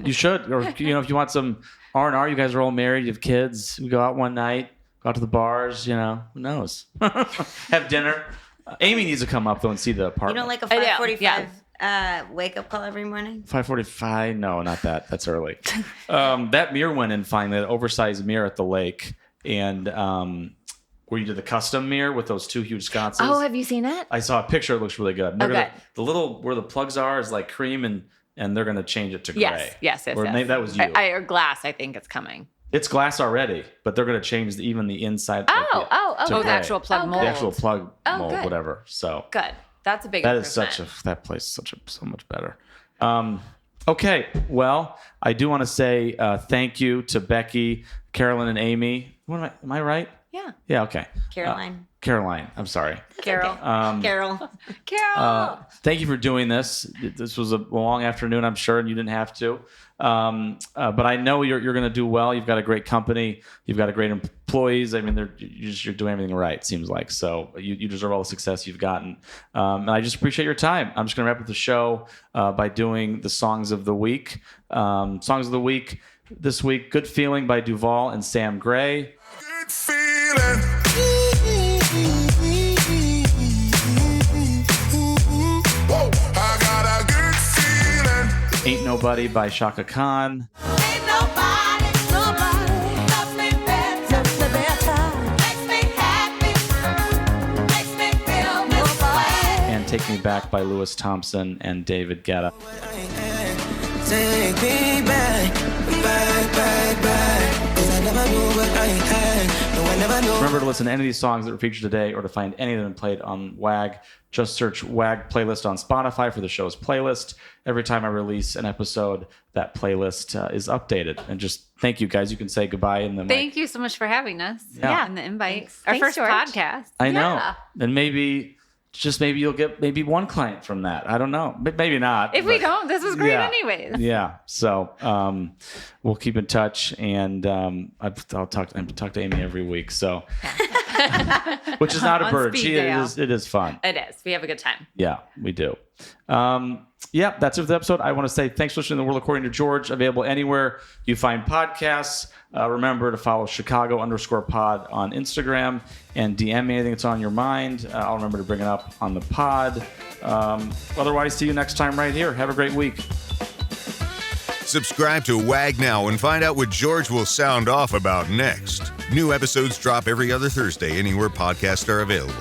you should. Or if you want some R&R, you guys are all married, you have kids. We go out one night, go out to the bars. Who knows? Have dinner. Amy needs to come up though and see the You apartment. don't like a I know, 5:45 wake up call every morning? 5:45? No, not that. That's early. That mirror went in finally. That oversized mirror at the lake, and where you did the custom mirror with those two huge sconces. Oh, have you seen it? I saw a picture. It looks really good. And they're Okay. gonna- the little where the plugs are is like cream, and they're gonna change it to gray. Yes. Or maybe that was you. Or glass, I think it's coming. It's glass already, but they're gonna change even the inside. Oh, like to The gray. actual plug Oh, mold. the actual plug Oh, mold, good. whatever. So Good. That's a big that is that place is so much better. Okay, well, I do want to say thank you to Becky, Carolyn, and Amy. Am I right? Yeah. Yeah. Okay. Caroline. Caroline. I'm sorry. Carol. Carol. Carol. Thank you for doing this. This was a long afternoon, I'm sure, and you didn't have to. But I know you're going to do well. You've got a great company. You've got a great employees. I mean, you're doing everything right, it seems like. So you deserve all the success you've gotten. And I just appreciate your time. I'm just going to wrap up the show by doing the Songs of the Week. Songs of the Week this week, Good Feeling by Duval and Sam Gray. Good feeling. Whoa, I got a good feeling. Ain't Nobody by Shaka Khan. Ain't nobody loves me better. Makes me happy. Makes me feel this way. And Take Me Back by Louis Thompson and David Guetta. Take me back, back. 'Cause I never knew what I had. No, I never knew. Remember to listen to any of these songs that were featured today or to find any of them played on WAG. Just search WAG playlist on Spotify for the show's playlist. Every time I release an episode, that playlist is updated. And just thank you guys. You can say goodbye in the mic. Thank you so much for having us. Yeah. And the invite. Thanks. Our Thanks, first George. podcast. I know. Yeah. And maybe you'll get maybe one client from that. I don't know. Maybe not. If we but- don't, this was great Yeah. anyways. Yeah. So we'll keep in touch, and I'll talk to Amy every week. So, which is not a On bird. speed dial. It is fun. It is. We have a good time. Yeah, we do. Yeah, that's it for the episode. I want to say thanks for listening to The World According to George, available anywhere you find podcasts. Remember to follow Chicago_pod on Instagram and DM me anything that's on your mind. I'll remember to bring it up on the pod. Otherwise, see you next time right here. Have a great week. Subscribe to WAG now and find out what George will sound off about next. New episodes drop every other Thursday anywhere podcasts are available.